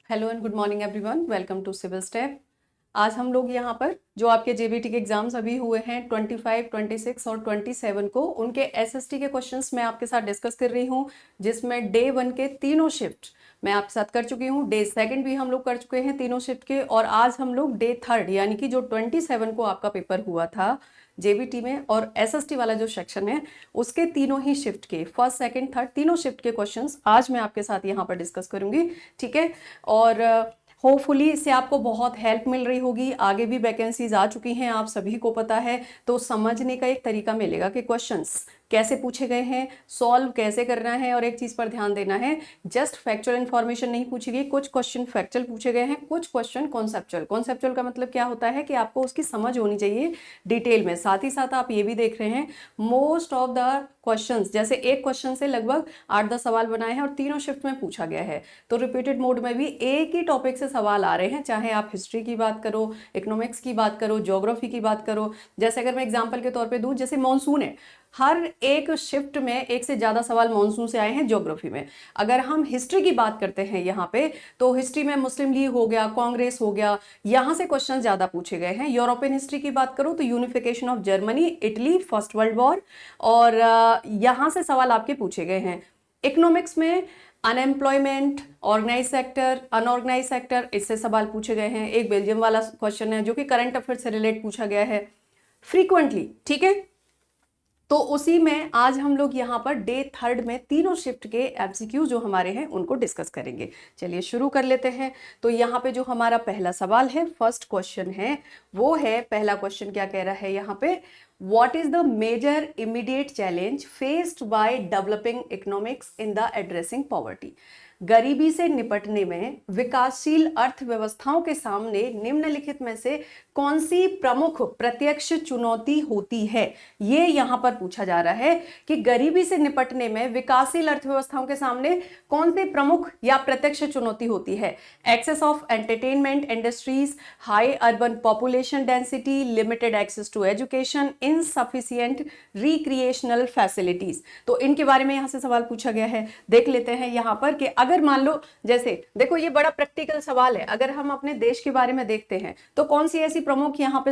Hello and good morning everyone, welcome to civil step. आज हम लोग यहाँ पर जो आपके जेबीटी के एग्जाम्स अभी हुए हैं 25, 26 और 27 को, उनके एसएसटी के क्वेश्चंस मैं आपके साथ डिस्कस कर रही हूँ, जिसमें डे 1 के तीनों शिफ्ट मैं आपके साथ कर चुकी हूँ। डे 2 भी हम लोग कर चुके हैं तीनों शिफ्ट के, और आज हम लोग डे 3 यानी कि जो 27 को आपका पेपर हुआ था जेबीटी में और एसएसटी वाला जो सेक्शन है उसके तीनों ही शिफ्ट के फर्स्ट सेकंड थर्ड तीनों शिफ्ट के क्वेश्चंस आज मैं आपके साथ यहाँ पर डिस्कस करूंगी। ठीक है, और होपफुली इससे आपको बहुत हेल्प मिल रही होगी। आगे भी वैकेंसीज आ चुकी हैं, आप सभी को पता है, तो समझने का एक तरीका मिलेगा कि क्वेश्चंस कैसे पूछे गए हैं, सॉल्व कैसे करना है। और एक चीज पर ध्यान देना है, जस्ट फैक्चुअल इन्फॉर्मेशन नहीं पूछी गई, कुछ क्वेश्चन फैक्चुअल पूछे गए हैं, कुछ क्वेश्चन कॉन्सेप्चुअल। कॉन्सेप्चुअल का मतलब क्या होता है कि आपको उसकी समझ होनी चाहिए डिटेल में। साथ ही साथ आप ये भी देख रहे हैं मोस्ट ऑफ द क्वेश्चंस, जैसे एक क्वेश्चन से लगभग 8-10 सवाल बनाए हैं और तीनों शिफ्ट में पूछा गया है, तो रिपीटेड मोड में भी एक ही टॉपिक से सवाल आ रहे हैं, चाहे आप हिस्ट्री की बात करो, इकोनॉमिक्स की बात करो, ज्योग्राफी की बात करो। जैसे अगर मैं एग्जांपल के तौर पे दूं, जैसे मॉनसून है, हर एक शिफ्ट में एक से ज्यादा सवाल मॉनसून से आए हैं ज्योग्राफी में। अगर हम हिस्ट्री की बात करते हैं यहाँ पे, तो हिस्ट्री में मुस्लिम लीग हो गया, कांग्रेस हो गया, यहां से क्वेश्चन ज्यादा पूछे गए हैं। यूरोपियन हिस्ट्री की बात करूं तो unification of Germany, Italy, first world war, और यहां से सवाल आपके पूछे गए हैं। इकोनॉमिक्स में unemployment, organise sector, unorganise sector, इससे सवाल पूछे गए हैं। एक बेल्जियम वाला क्वेश्चन है जो कि करंट अफेयर से रिलेट पूछा गया है फ्रीक्वेंटली। ठीक है, तो उसी में आज हम लोग यहाँ पर डे 3 में तीनों शिफ्ट के एमसीक्यू जो हमारे हैं उनको डिस्कस करेंगे। चलिए शुरू कर लेते हैं। तो यहाँ पे जो हमारा पहला सवाल है, फर्स्ट क्वेश्चन है, वो है, पहला क्वेश्चन क्या कह रहा है यहाँ पे, what is the major immediate challenge faced by developing economics in the addressing poverty. गरीबी से निपटने में विकासशील अर्थव्यवस्थाओं के सामने निम्नलिखित में से कौन सी प्रमुख प्रत्यक्ष चुनौती होती है। ये यहां पर पूछा जा रहा है कि गरीबी से निपटने में विकासशील अर्थव्यवस्थाओं के सामने कौन सी प्रमुख या प्रत्यक्ष चुनौती होती है। Access of entertainment industries, high urban population density, limited access to education, insufficient recreational facilities. तो इनके बारे में यहां से सवाल पूछा गया है। देख लेते हैं यहां पर कि अगर मान लो, जैसे देखो ये बड़ा प्रैक्टिकल सवाल है, अगर हम अपने देश के बारे में देखते हैं तो कौन सी ऐसी प्रमुख यहाँ पे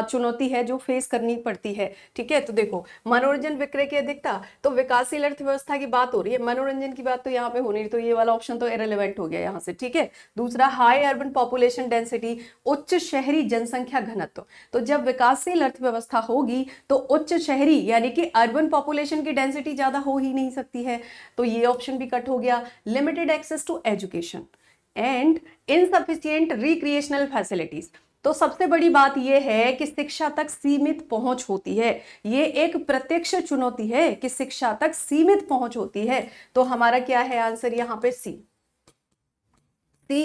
चुनौती है जो फेस करनी पड़ती है। ठीक है, तो देखो मनोरंजन विक्रय की अधिकता, तो विकासशील अर्थव्यवस्था की बात हो रही है, मनोरंजन की बात तो यहाँ पे हो नहीं, तो ये वाला ऑप्शन तो इरेलेवेंट हो गया यहाँ से। ठीक है, दूसरा हाई अर्बन पॉपुलेशन डेंसिटी, उच्च शहरी जनसंख्या घनत्व। तो जब विकासशील अर्थव्यवस्था होगी तो उच्च शहरी यानी कि अर्बन पॉपुलेशन की डेंसिटी ज्यादा हो ही नहीं सकती है, तो ये ऑप्शन भी कट हो गया। Limited access to education and insufficient recreational facilities. तो सबसे बड़ी बात यह है कि शिक्षा तक सीमित पहुंच होती है। ये एक प्रत्यक्ष चुनौती है कि शिक्षा तक सीमित पहुंच होती है। तो हमारा क्या है आंसर यहाँ पे, सी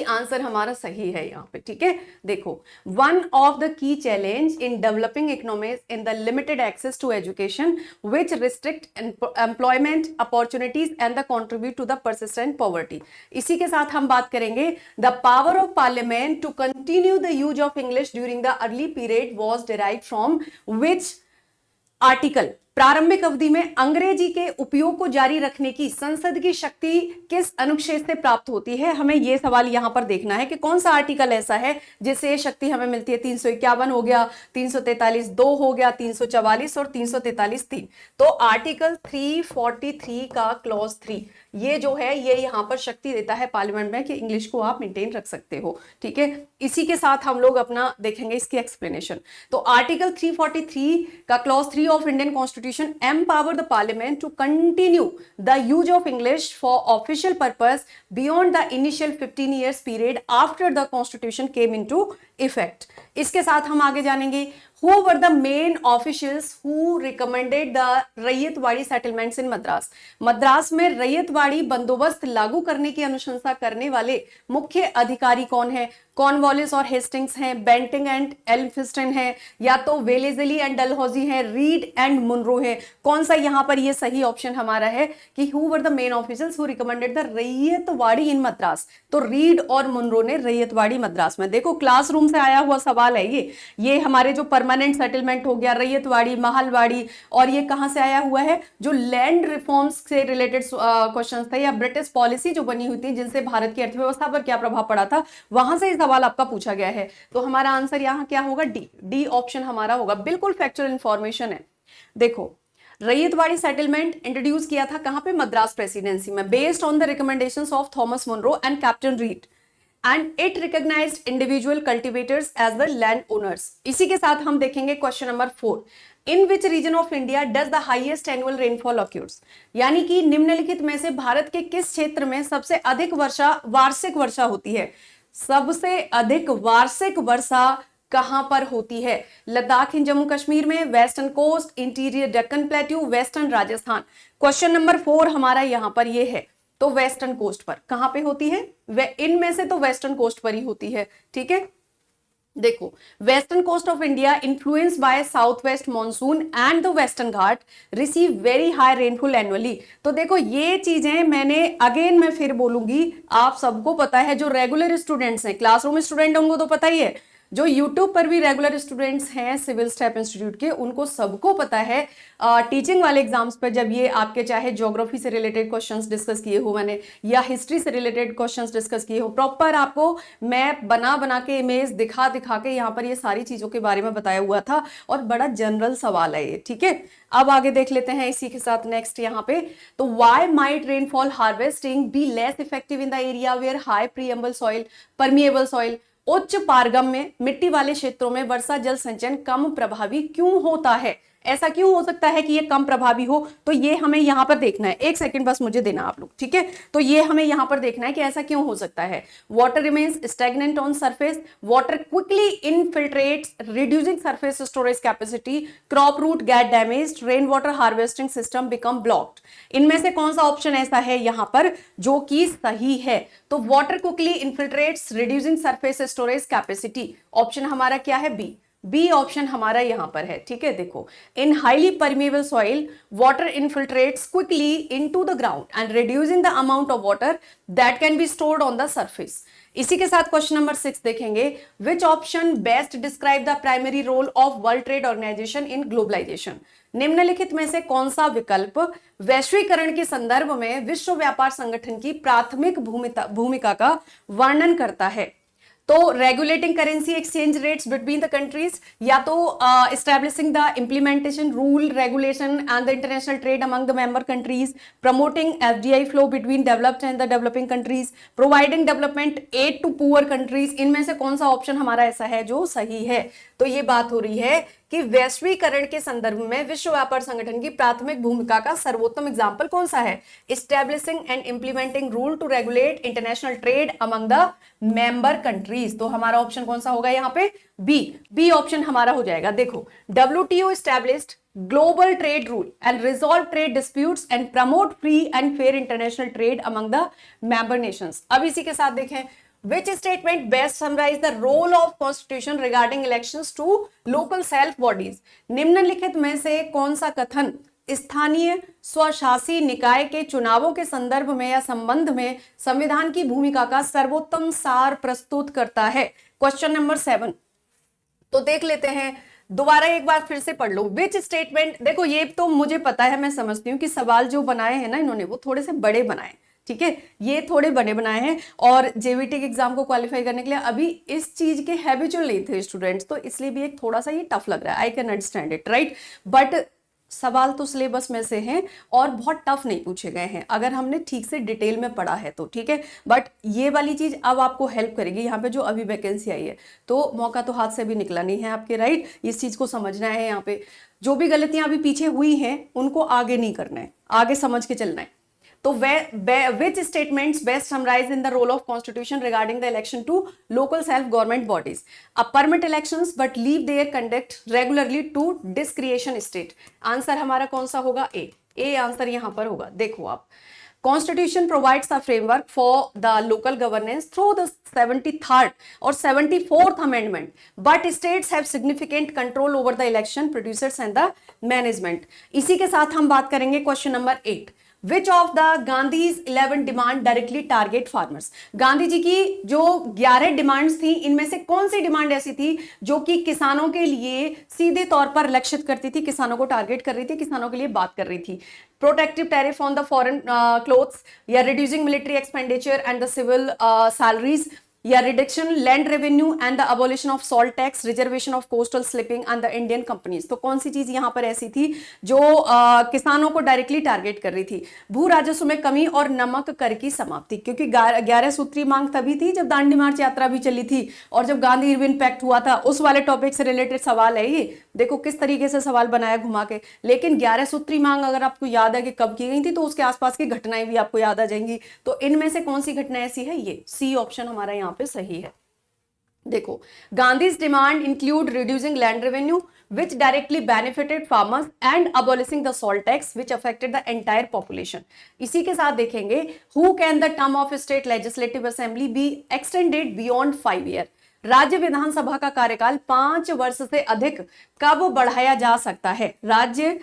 आंसर हमारा सही है यहाँ पे। ठीक है, देखो one of the key challenge in developing economies in the limited access to education which restrict employment opportunities and the contribute to the persistent poverty. इसी के साथ हम बात करेंगे the power of parliament to continue the use of English during the early period was derived from which article. प्रारंभिक अवधि में अंग्रेजी के उपयोग को जारी रखने की संसद की शक्ति किस अनुच्छेद से प्राप्त होती है। हमें यह सवाल यहां पर देखना है कि कौन सा आर्टिकल ऐसा है जिससे शक्ति हमें मिलती है। 351 हो गया, 343 2 हो गया, 344 और 343 3। तो आर्टिकल 343 का क्लॉज 3 ये जो है ये यहां पर शक्ति देता है पार्लियामेंट में कि इंग्लिश को आप मेंटेन रख सकते हो। ठीक है, इसी के साथ हम लोग अपना देखेंगे इसकी एक्सप्लेनेशन। तो आर्टिकल 343 का clause 3 of Indian constitution empower the parliament to continue the use of English for official purpose beyond the initial 15 years period after the constitution came into effect. इसके साथ हम आगे जानेंगे Who were the main officials who recommended the ryotwari settlements in Madras. Madras में रैयतवाड़ी बंदोबस्त लागू करने की अनुशंसा करने वाले मुख्य अधिकारी कौन है। कॉर्नवालिस और हेस्टिंग्स हैं, बेंटिंग एंड एल्फिंस्टन है, या तो वेलेजली एंड डलहौजी है, रीड एंड मुनरो है। कौन सा यहाँ पर ये सही ऑप्शन हमारा है कि who were the main officers who recommended the Ryotwari in Madras? तो रीड और मुनरो ने रैयतवाड़ी मद्रास में। देखो क्लासरूम से आया हुआ सवाल है ये हमारे जो परमानेंट सेटलमेंट हो गया, रैयतवाड़ी, महलवाड़ी, और ये कहां से आया हुआ है? जो लैंड रिफॉर्म्स से रिलेटेड क्वेश्चन थे या ब्रिटिश पॉलिसी जो बनी हुई थी जिनसे भारत की अर्थव्यवस्था पर क्या प्रभाव पड़ा था, वहां से सवाल आपका पूछा गया है। तो हमारा आंसर यहाँ क्या होगा? डी ऑप्शन हमारा होगा। बिल्कुल फैक्चुअल इंफॉर्मेशन है। देखो रैयतवाड़ी सेटलमेंट इंट्रोड्यूस किया था कहां पे? मद्रास प्रेसिडेंसी में, based on the recommendations of Thomas Munro and captain Read, and it recognised individual cultivators as the land owners. इसी के साथ हम देखेंगे question number 4, in which region of India does the highest annual rainfall occurs? यानी कि निम्नलिखित में से भारत के किस क्षेत्र में सबसे अधिक वार्षिक वर्षा होती है? सबसे अधिक वार्षिक वर्षा कहां पर होती है? लद्दाख इन जम्मू कश्मीर में, western coast, interior Deccan plateau, western Rajasthan. Question number 4 हमारा यहां पर ये है, तो वेस्टर्न कोस्ट पर। कहां पे होती है? इनमें से तो वेस्टर्न कोस्ट पर ही होती है। ठीक है, देखो western coast of India influenced by south west monsoon and the western ghat receive very high rainfall annually. तो देखो ये चीजें मैं फिर बोलूंगी, आप सबको पता है, जो रेगुलर स्टूडेंट्स हैं, क्लासरूम स्टूडेंट उनको तो पता ही है, जो यूट्यूब पर भी रेगुलर स्टूडेंट्स हैं सिविल स्टेप इंस्टीट्यूट के, उनको सबको पता है। टीचिंग वाले एग्जाम्स पर जब ये आपके चाहे ज्योग्राफी से रिलेटेड क्वेश्चंस डिस्कस किए हो मैंने, या हिस्ट्री से रिलेटेड क्वेश्चंस डिस्कस किए हो, प्रॉपर आपको मैप बना के इमेज दिखा के यहाँ पर ये सारी चीजों के बारे में बताया हुआ था, और बड़ा जनरल सवाल है ये। ठीक है, अब आगे देख लेते हैं इसी के साथ नेक्स्ट यहाँ पे। तो why might rainfall harvesting be less effective in the area where high permeable soil? उच्च पारगम्य मिट्टी वाले क्षेत्रों में वर्षा जल संचयन कम प्रभावी क्यों होता है? ऐसा क्यों हो सकता है कि ये कम प्रभावी हो? तो ये हमें यहां पर देखना है, एक सेकंड बस मुझे देना आप लोग। ठीक है, तो ये हमें यहां पर देखना है कि ऐसा क्यों हो सकता है। Water remains stagnant on surface, water quickly infiltrates reducing surface storage capacity, crop root get damaged, rain water harvesting system become blocked. इनमें से कौन सा ऑप्शन ऐसा है यहां पर जो कि सही है? तो water quickly infiltrates reducing surface storage capacity, option हमारा क्या है? बी ऑप्शन हमारा यहां पर है। ठीक है, देखो in highly permeable soil water infiltrates quickly into the ground and reducing the amount of water that can be stored on the surface. इसी के साथ क्वेश्चन नंबर 6 देखेंगे, which option best describe the primary role of world trade organisation in globalisation? निम्नलिखित में से कौन सा विकल्प वैश्वीकरण के संदर्भ में विश्व व्यापार संगठन की प्राथमिक भूमिका का वर्णन करता है? तो regulating currency exchange rates between the countries, या तो establishing the implementation rule regulation and the international trade among the member countries, promoting FDI flow between developed and the developing countries, providing development aid to poor countries. इनमें से कौन सा option हमारा ऐसा है जो सही है? तो ये बात हो रही है कि वैश्वीकरण के संदर्भ में विश्व व्यापार संगठन की प्राथमिक भूमिका का सर्वोत्तम एग्जाम्पल कौन सा है? Establishing and implementing rule to regulate international trade among the member countries. तो हमारा ऑप्शन कौन सा होगा यहाँ पे? बी ऑप्शन हमारा हो जाएगा। देखो WTO established global trade rule and resolve trade disputes and promote free and fair international trade among the member nations। अब इसी के साथ देखें, which statement best summarize the role of constitution regarding elections to local self bodies? निम्नलिखित में से कौन सा कथन स्थानीय स्वशासी निकाय के चुनावों के संदर्भ में या संबंध में संविधान की भूमिका का सर्वोत्तम सार प्रस्तुत करता है? क्वेश्चन नंबर 7 तो देख लेते हैं, दोबारा एक बार फिर से पढ़ लो। विच स्टेटमेंट, देखो ये तो मुझे पता है, मैं समझती हूँ कि सवाल जो बनाए हैं ना इन्होंने वो थोड़े से बड़े बनाए। ठीक है, ये थोड़े बड़े बनाए हैं, और जेवीटी के एग्जाम को क्वालिफाई करने के लिए अभी इस चीज के हैबिचुअल नहीं थे स्टूडेंट्स, तो इसलिए भी एक थोड़ा सा ये टफ लग रहा है। I can understand it, right, but सवाल तो सिलेबस में से हैं और बहुत टफ नहीं पूछे गए हैं अगर हमने ठीक से डिटेल में पढ़ा है तो। ठीक है, बट ये वाली चीज अब आपको हेल्प करेगी यहाँ पे जो अभी वैकेंसी आई है, तो मौका तो हाथ से भी निकला नहीं है आपके, राइट। इस चीज को समझना है, यहाँ पे जो भी गलतियां अभी पीछे हुई हैं उनको आगे नहीं करना है, आगे समझ के चलना है। तो which statements best summarize in the role of constitution regarding the election to local self government bodies? Permit elections but leave their conduct regularly to discretion state। Answer हमारा कौन सा होगा? ए आंसर यहां पर होगा। देखो आप Constitution provides a framework for the local governance through the 73rd or 74th amendment, but states have significant control over the election producers and the management. इसी के साथ हम बात करेंगे question number 8, Which of the Gandhi's 11 demand directly target farmers? Gandhi ji की जो 11 demands थी, इनमें से कौन सी डिमांड ऐसी थी जो कि किसानों के लिए सीधे तौर पर लक्षित करती थी, किसानों को टारगेट कर रही थी, किसानों के लिए बात कर रही थी? Protective tariff on the foreign clothes, या reducing military expenditure and the civil salaries, या reduction land revenue and the abolition of salt tax, reservation of coastal shipping and the Indian companies? तो कौन सी चीज यहां पर ऐसी थी जो किसानों को डायरेक्टली टारगेट कर रही थी? भू राजस्व में कमी और नमक कर की समाप्ति, क्योंकि 11 सूत्री मांग तभी थी जब दांडी मार्च यात्रा भी चली थी और जब गांधी इरविन पैक्ट हुआ था, उस वाले टॉपिक से रिलेटेड सवाल है ये। देखो किस तरीके से सवाल बनाया घुमा के। लेकिन 11 सूत्री मांग अगर आपको याद है कि कब की गई थी, तो उसके आसपास की घटनाएं भी आपको याद आ जाएंगी। तो इनमें से कौन सी घटना ऐसी है? ये सी ऑप्शन हमारा यहाँ पे सही है। देखो, Gandhi's demand include reducing land revenue which directly benefited farmers and abolishing the salt tax which affected the entire population. इसी के साथ देखेंगे who can the term of state legislative assembly be extended beyond 5 years? राज्य विधानसभा का कार्यकाल 5 वर्ष से अधिक कब बढ़ाया जा सकता है? राज्य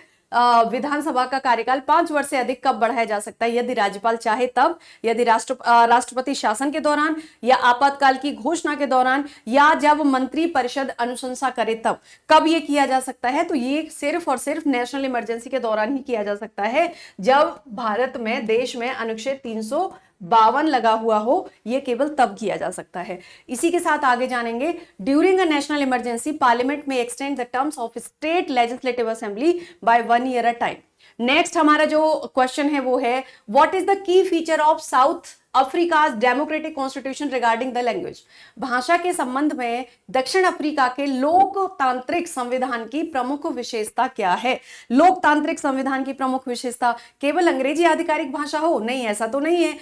विधानसभा का कार्यकाल 5 वर्ष से अधिक कब बढ़ाया जा सकता है? यदि राज्यपाल चाहे तब, यदि राष्ट्रपति शासन के दौरान, या आपातकाल की घोषणा के दौरान, या जब मंत्री परिषद अनुशंसा करे तब। कब ये किया जा सकता है? तो ये सिर्फ और सिर्फ नेशनल इमरजेंसी के दौरान ही किया जा सकता है, जब भारत में, देश में अनुच्छेद 352 लगा हुआ हो। ये केवल तब किया जा सकता है। इसी के साथ आगे जानेंगे, during a national emergency parliament में extend the terms of state legislative assembly by 1 year a time. Next हमारा जो क्वेश्चन है वो है, what is the key feature of South Africa's democratic constitution regarding the language? भाषा के संबंध में दक्षिण अफ्रीका के लोकतांत्रिक संविधान की प्रमुख विशेषता क्या है? लोकतांत्रिक संविधान की प्रमुख विशेषता केवल अंग्रेजी आधिकारिक भाषा हो? नहीं, ऐसा तो नहीं है।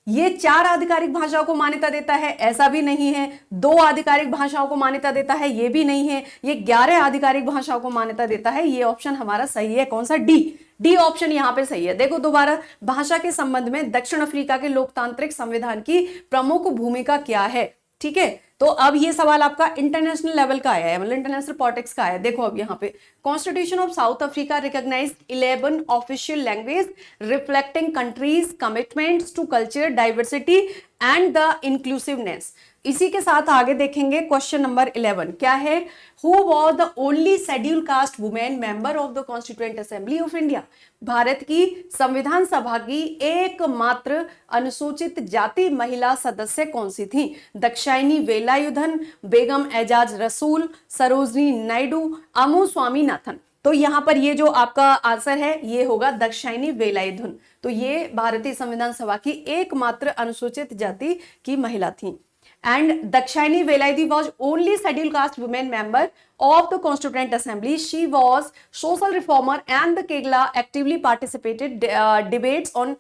ये 4 आधिकारिक भाषाओं को मान्यता देता है? ऐसा भी नहीं है। 2 आधिकारिक भाषाओं को मान्यता देता है? ये भी नहीं है। ये 11 आधिकारिक भाषाओं को मान्यता देता है। ये ऑप्शन हमारा सही है। कौन सा? डी ऑप्शन यहाँ पे सही है। देखो दोबारा, भाषा के संबंध में दक्षिण अफ्रीका के लोकतांत्रिक संविधान की प्रमुख भूमिका क्या है? ठीक है, तो अब ये सवाल आपका इंटरनेशनल लेवल का आया है, मतलब इंटरनेशनल पॉलिटिक्स का आया है। देखो अब यहाँ पे, constitution of South Africa recognise 11 official language reflecting countries commitments to culture diversity and the inclusiveness. इसी के साथ आगे देखेंगे क्वेश्चन नंबर 11 क्या है? Who was the only schedule caste women member of the constituent assembly of India? Bharat की संविधान सभा की एकमात्र अनुसूचित जाति महिला सदस्य कौन सी थी? दाक्षायणी वेलायुधन, बेगम एजाज रसूल, सरोजनी नायडू, अमू स्वामीनाथन। तो यहां पर ये जो आपका आंसर है ये होगा दाक्षायणी वेलायुधन। तो ये भारतीय संविधान सभा की एकमात्र अनुसूचित जाति की महिला थी। And Dakshaini Velayudhi was only scheduled caste women member of the Constituent Assembly. She was social reformer and the Kegla actively participated debates on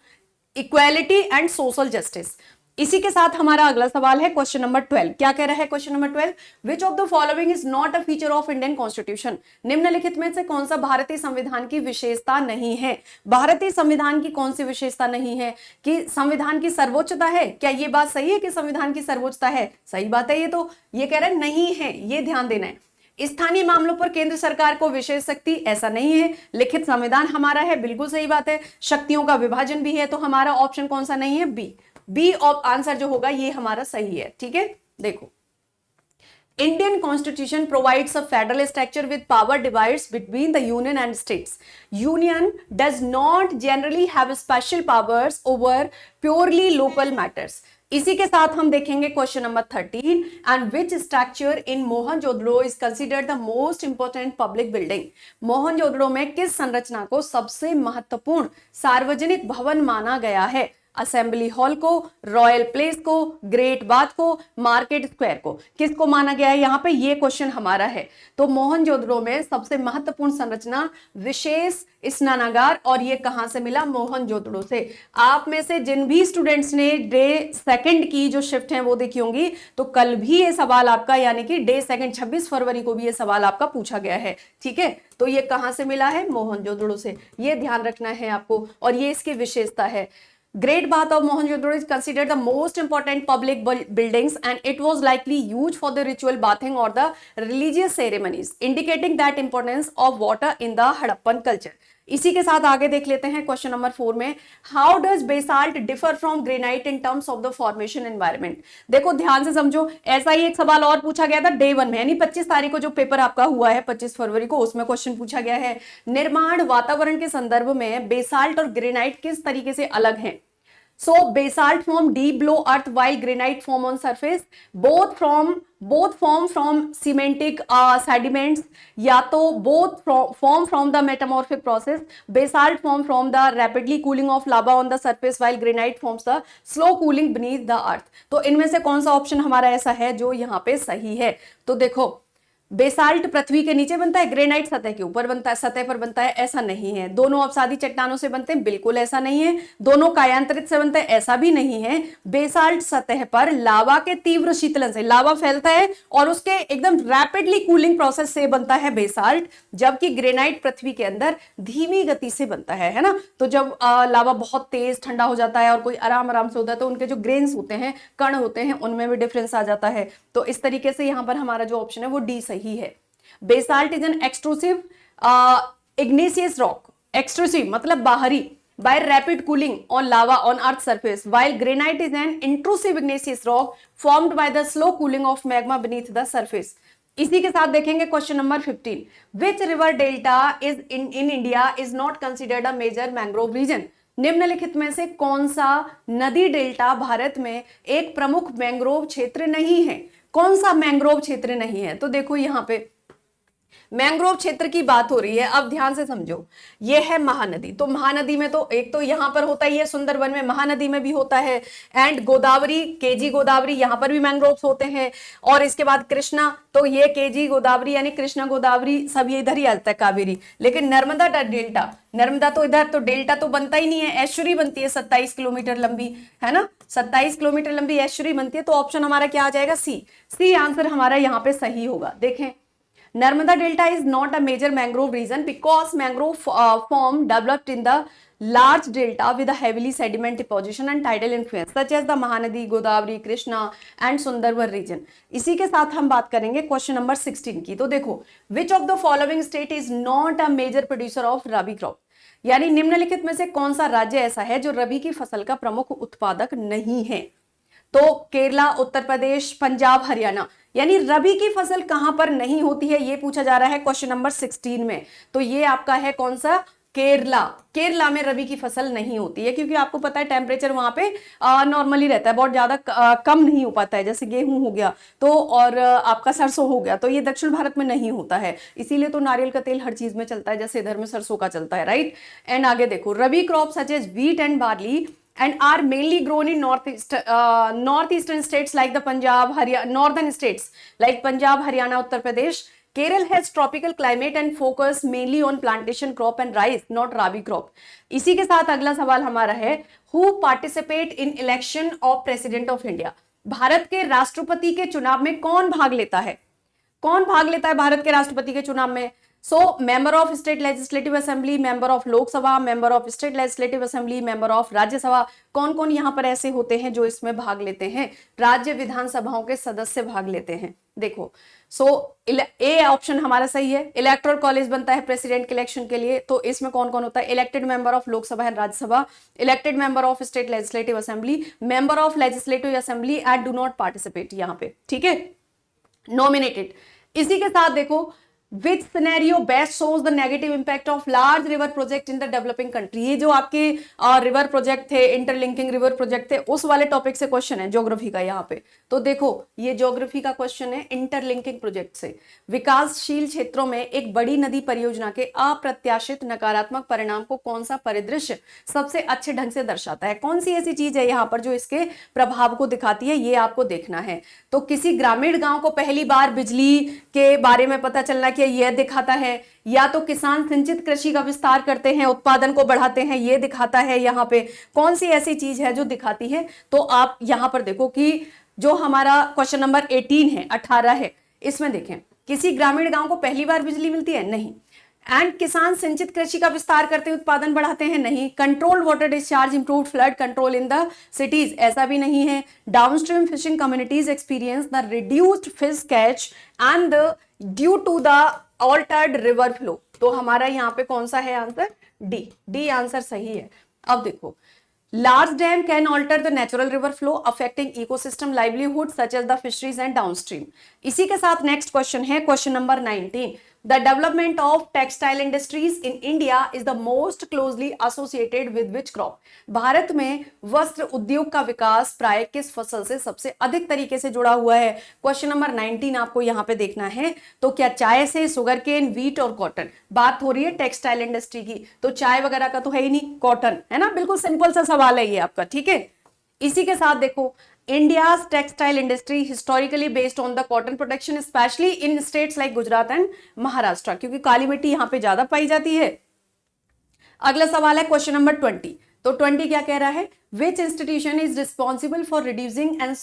equality and social justice. इसी के साथ हमारा अगला सवाल है क्वेश्चन नंबर 12। क्या कह रहा है question number 12? Which of the following is not a feature of Indian constitution? निम्नलिखित में से कौन सा भारतीय संविधान की विशेषता नहीं है? भारतीय संविधान की कौन सी विशेषता नहीं है? कि संविधान की सर्वोच्चता है? क्या ये बात सही है कि संविधान की सर्वोच्चता है? सही बात है। ये तो ये कह रहा है नहीं है, ये ध्यान देना है। स्थानीय मामलों पर केंद्र सरकार को विशेष शक्ति? ऐसा नहीं है। लिखित संविधान हमारा है, बिल्कुल सही बात है। शक्तियों का विभाजन भी है, तो हमारा ऑप्शन कौन सा नहीं है? बी आंसर जो होगा ये हमारा सही है। ठीक है, देखो, Indian constitution provides a federal structure with power divides between the union and states. Union does not generally have special powers over purely local matters. इसी के साथ हम देखेंगे question number 13 and which structure in Mohenjodaro is considered the most important public building? Mohenjodaro में किस संरचना को सबसे महत्वपूर्ण सार्वजनिक भवन माना गया है? असेंबली हॉल को, रॉयल प्लेस को, ग्रेट बाथ को, मार्केट स्क्वायर को? किसको माना गया है यहाँ पे? ये क्वेश्चन हमारा है। तो मोहनजोदड़ो में सबसे महत्वपूर्ण संरचना विशेष स्नानागार, और ये कहां से मिला? मोहनजोदड़ो से। आप में से जिन भी स्टूडेंट्स ने डे सेकंड की जो शिफ्ट है वो देखी होंगी, तो कल भी ये सवाल आपका, यानी कि डे सेकंड 26 फरवरी को भी ये सवाल आपका पूछा गया है। ठीक है, तो ये कहां से मिला है? मोहनजोदड़ो से। ये ध्यान रखना है आपको, और ये इसकी विशेषता है। Great Bath of Mohenjo-daro is considered the most important public buildings and it was likely used for the ritual bathing or the religious ceremonies, indicating that importance of water in the Harappan culture. इसी के साथ आगे देख लेते हैं question number 4 में, how does basalt differ from granite in terms of the formation environment. देखो ध्यान से समझो, ऐसा ही एक सवाल और पूछा गया था डे 1 में, यानी 25 तारीख को जो पेपर आपका हुआ है 25 फरवरी को, उसमें क्वेश्चन पूछा गया है निर्माण वातावरण के संदर्भ में बेसाल्ट और ग्रेनाइट किस तरीके से अलग हैं। So basalt form deep below earth while granite form on surface. Both form from cementic sediments. या तो both form from the metamorphic process. Basalt form from the rapidly cooling of lava on the surface while granite forms the slow cooling beneath the earth. तो इनमें से कौन सा option हमारा ऐसा है जो यहाँ पे सही है। तो देखो बेसाल्ट पृथ्वी के नीचे बनता है, ग्रेनाइट सतह के ऊपर बनता है, सतह पर बनता है, ऐसा नहीं है। दोनों अवसादी चट्टानों से बनते हैं, बिल्कुल ऐसा नहीं है। दोनों कायांतरित से बनते हैं, ऐसा भी नहीं है। बेसाल्ट सतह पर लावा के तीव्र शीतलन से लावा फैलता है और उसके एकदम रैपिडली कूलिंग प्रोसेस से बनता है बेसाल्ट, जबकि ग्रेनाइट पृथ्वी के अंदर धीमी गति से बनता है ना। तो जब लावा बहुत तेज ठंडा हो जाता है और कोई आराम आराम से होता है तो उनके जो ग्रेन्स होते हैं, कण होते हैं, उनमें भी डिफरेंस आ जाता है। तो इस तरीके से यहाँ पर हमारा जो ऑप्शन है वो डी ही है। Basalt is an extrusive igneous rock, extrusive मतलब बाहरी, by rapid cooling on lava on earth surface, while granite is an intrusive igneous rock formed by the slow cooling of magma beneath the surface. इसी के साथ देखेंगे question number 15, which river delta is in India is not considered a major mangrove region. निम्नलिखित में से कौन सा नदी डेल्टा भारत में एक प्रमुख मैंग्रोव क्षेत्र नहीं है। कौन सा मैंग्रोव क्षेत्र नहीं है? तो देखो यहाँ पे मैंग्रोव क्षेत्र की बात हो रही है। अब ध्यान से समझो, ये है महानदी। तो महानदी में तो एक तो यहां पर होता ही है, सुंदरवन में, महानदी में भी होता है, एंड गोदावरी, केजी गोदावरी, यहां पर भी मैंग्रोव्स होते हैं। और इसके बाद कृष्णा, तो ये केजी गोदावरी यानी कृष्णा गोदावरी सब ये इधर ही आता है, कावेरी। लेकिन नर्मदा डेल्टा, नर्मदा तो इधर, तो डेल्टा तो बनता ही नहीं है, एस्चुरी बनती है 27 किलोमीटर लंबी, है ना, 27 किलोमीटर लंबी एस्चुरी बनती है। तो ऑप्शन हमारा क्या आ जाएगा? सी आंसर हमारा यहाँ पे सही होगा। देखें, Narmada Delta is not a major mangrove region because mangrove form developed in the large delta with a heavily sediment deposition and tidal influence such as the Mahanadi, Godavari, Krishna and Sundarban region. इसी के साथ हम बात करेंगे question number 16 की। तो देखो, which of the following state is not a major producer of rabi crop? यानी निम्नलिखित में से कौन सा राज्य ऐसा है जो रबी की फसल का प्रमुख उत्पादक नहीं है? तो केरला, उत्तर प्रदेश, पंजाब, हरियाणा। यानी रबी की फसल कहां पर नहीं होती है ये पूछा जा रहा है क्वेश्चन नंबर 16 में। तो ये आपका है कौन सा? केरला। केरला में रबी की फसल नहीं होती है क्योंकि आपको पता है टेम्परेचर वहां पे नॉर्मली रहता है, बहुत ज्यादा कम नहीं हो पाता है। जैसे गेहूं हो गया तो और आपका सरसों हो गया, तो ये दक्षिण भारत में नहीं होता है, इसीलिए तो नारियल का तेल हर चीज में चलता है, जैसे इधर में सरसों का चलता है, राइट। एंड आगे देखो, rabi crop such as wheat and barley and are mainly grown in northeastern states like the Punjab, Haryana, northern states like Punjab, Haryana, Uttar Pradesh. Kerala has tropical climate and focus mainly on plantation crop and rice, not rabi crop. इसी के साथ अगला सवाल हमारा है, who participate in election of president of India? Bharat के राष्ट्रपति के चुनाव में कौन भाग लेता है? कौन भाग लेता है भारत के राष्ट्रपति के चुनाव में? So member of state legislative assembly, member of Lok Sabha, member of state legislative assembly, member of Rajya Sabha. कौन कौन यहाँ पर ऐसे होते हैं जो इसमें भाग लेते हैं? राज्य विधानसभाओं के सदस्य भाग लेते हैं। देखो, ए ऑप्शन हमारा सही है। इलेक्टोरल कॉलेज बनता है प्रेसिडेंट के इलेक्शन के लिए, तो इसमें कौन कौन होता है? Elected member of Lok Sabha and Rajya Sabha, elected member of state legislative assembly, member of legislative assembly and do not participate यहाँ पे, ठीक है, नॉमिनेटेड। इसी के साथ देखो, Which scenario best shows the negative impact of large river project in the developing country? ये जो आपके रिवर प्रोजेक्ट थे, इंटरलिंकिंग रिवर प्रोजेक्ट थे, उस वाले टॉपिक से क्वेश्चन है ज्योग्राफी का यहाँ पे। तो देखो, ये ज्योग्राफी का क्वेश्चन है इंटरलिंकिंग प्रोजेक्ट से। विकासशील क्षेत्रों में एक बड़ी नदी परियोजना के अप्रत्याशित नकारात्मक परिणाम को कौन सा परिदृश्य सबसे अच्छे ढंग से दर्शाता है? कौन सी ऐसी चीज है यहाँ पर जो इसके प्रभाव को दिखाती है, ये आपको देखना है। तो किसी ग्रामीण गांव को पहली बार बिजली के बारे में पता चलना कि यह दिखाता है, या तो किसान सिंचित कृषि का विस्तार करते हैं, उत्पादन को बढ़ाते हैं, ये दिखाता है। यहाँ पे कौन सी ऐसी चीज है जो दिखाती है? तो आप यहाँ पर देखो कि जो हमारा क्वेश्चन नंबर 18 है, 18 है, इसमें देखें, किसी ग्रामीण गांव को पहली बार बिजली मिलती है? नहीं। एंड किसान सिंचित कृषि का विस्तार करते उत्पादन बढ़ाते हैं, नहीं। Control water discharge, improve flood control in the cities, ऐसा भी नहीं है। Downstream fishing communities experience the reduced fish catch and due to the altered river flow. तो हमारा यहाँ पे कौन सा है आंसर? डी, डी आंसर सही है। अब देखो, large dam can alter the natural river flow affecting ecosystem livelihood such as the fisheries and downstream। इसी के साथ नेक्स्ट क्वेश्चन है, question number 19। The development of textile industries in India is the most closely associated with which crop? Bharat में वस्त्र उद्योग का विकास प्राय किस फसल से सबसे अधिक तरीके से जुड़ा हुआ है? क्वेश्चन नंबर 19 आपको यहाँ पे देखना है। तो क्या चाय से, शुगर केन, व्हीट और कॉटन? बात हो रही है टेक्सटाइल इंडस्ट्री की, तो चाय वगैरह का तो है ही नहीं, कॉटन है ना। बिल्कुल सिंपल सा सवाल है ये आपका, ठीक है। इसी के साथ देखो, India's textile industry historically based on the cotton production, especially in states like Gujarat and Maharashtra, क्योंकि काली मिट्टी यहाँ पे ज्यादा पाई जाती है। अगला सवाल है क्वेश्चन नंबर 20। तो 20 क्या कह रहा है? Which institution is responsible for reducing and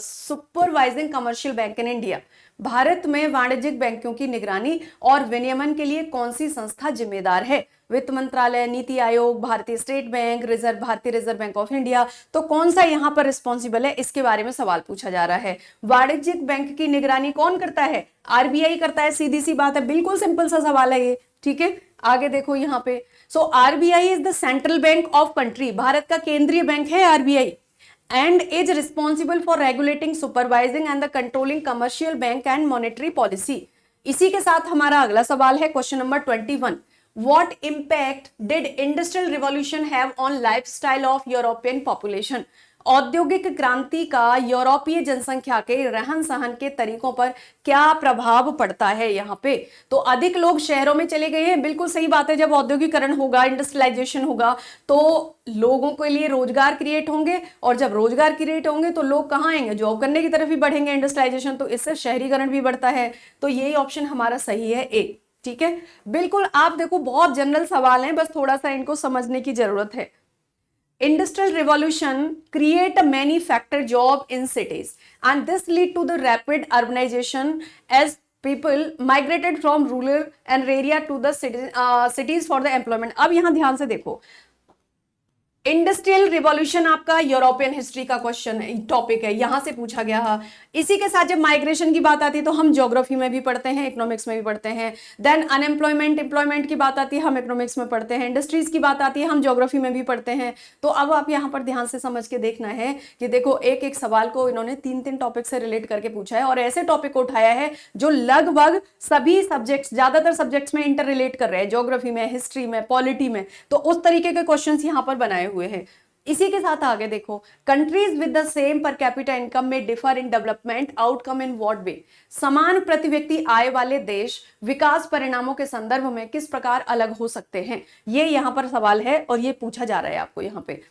supervising commercial bank in India? Bharat में वाणिज्यिक बैंकों की निगरानी और विनियमन के लिए कौन सी संस्था जिम्मेदार है? वित्त मंत्रालय, नीति आयोग, भारतीय स्टेट बैंक, भारतीय रिजर्व बैंक ऑफ इंडिया। तो कौन सा यहाँ पर रिस्पॉन्सिबल है, इसके बारे में सवाल पूछा जा रहा है। वाणिज्यिक बैंक की निगरानी कौन करता है? आरबीआई करता है, सीधी सी बात है, बिल्कुल सिंपल सा सवाल है ये, ठीक है। आगे देखो यहाँ पे, so RBI is the central bank of country, Bharat का केंद्रीय बैंक है RBI, and is responsible for regulating, supervising and the controlling commercial bank and monetary policy। इसी के साथ हमारा अगला सवाल है question number 21। What impact did industrial revolution have on lifestyle of European population? औद्योगिक क्रांति का यूरोपीय जनसंख्या के रहन सहन के तरीकों पर क्या प्रभाव पड़ता है? यहाँ पे तो अधिक लोग शहरों में चले गए हैं, बिल्कुल सही बात है। जब औद्योगिकरण होगा, इंडस्ट्रियलाइजेशन होगा, तो लोगों के लिए रोजगार क्रिएट होंगे, और जब रोजगार क्रिएट होंगे तो लोग कहाँ आएंगे? जॉब करने की तरफ ही बढ़ेंगे, इंडस्ट्रियलाइजेशन, तो इससे शहरीकरण भी बढ़ता है। तो यही ऑप्शन हमारा सही है, ए, ठीक है। बिल्कुल, आप देखो बहुत जनरल सवाल है, बस थोड़ा सा इनको समझने की जरूरत है। Industrial revolution create many factor job in cities and this lead to the rapid urbanization as people migrated from rural and area to the cities for the employment। अब यहां ध्यान से देखो, इंडस्ट्रियल रिवॉल्यूशन आपका यूरोपियन हिस्ट्री का question है, topic है, यहां से पूछा गया है। इसी के साथ जब माइग्रेशन की बात आती है तो हम ज्योग्राफी में भी पढ़ते हैं, इकोनॉमिक्स में भी पढ़ते हैं। देन अनएम्प्लॉयमेंट, एम्प्लॉयमेंट की बात आती है, हम इकोनॉमिक्स में पढ़ते हैं। इंडस्ट्रीज की बात आती है, हम ज्योग्राफी में भी पढ़ते हैं। तो अब आप यहाँ पर ध्यान से समझ के देखना है कि देखो, एक एक सवाल को इन्होंने 3-3 टॉपिक से रिलेट करके पूछा है, और ऐसे टॉपिक को उठाया है जो लगभग सभी सब्जेक्ट्स, ज्यादातर सब्जेक्ट्स में इंटर रिलेट कर रहे हैं, ज्योग्राफी में, हिस्ट्री में, पॉलिटी में। तो उस तरीके के क्वेश्चन यहाँ पर बनाए हुए हैं। इसी के साथ आगे देखो, countries with the same per capita income में differ in development outcome in what way? समान प्रति व्यक्ति आय वाले देश विकास परिणामों के संदर्भ में किस प्रकार अलग हो सकते हैं? ये यहाँ पर सवाल है और ये पूछा जा रहा है आपको यहाँ पे।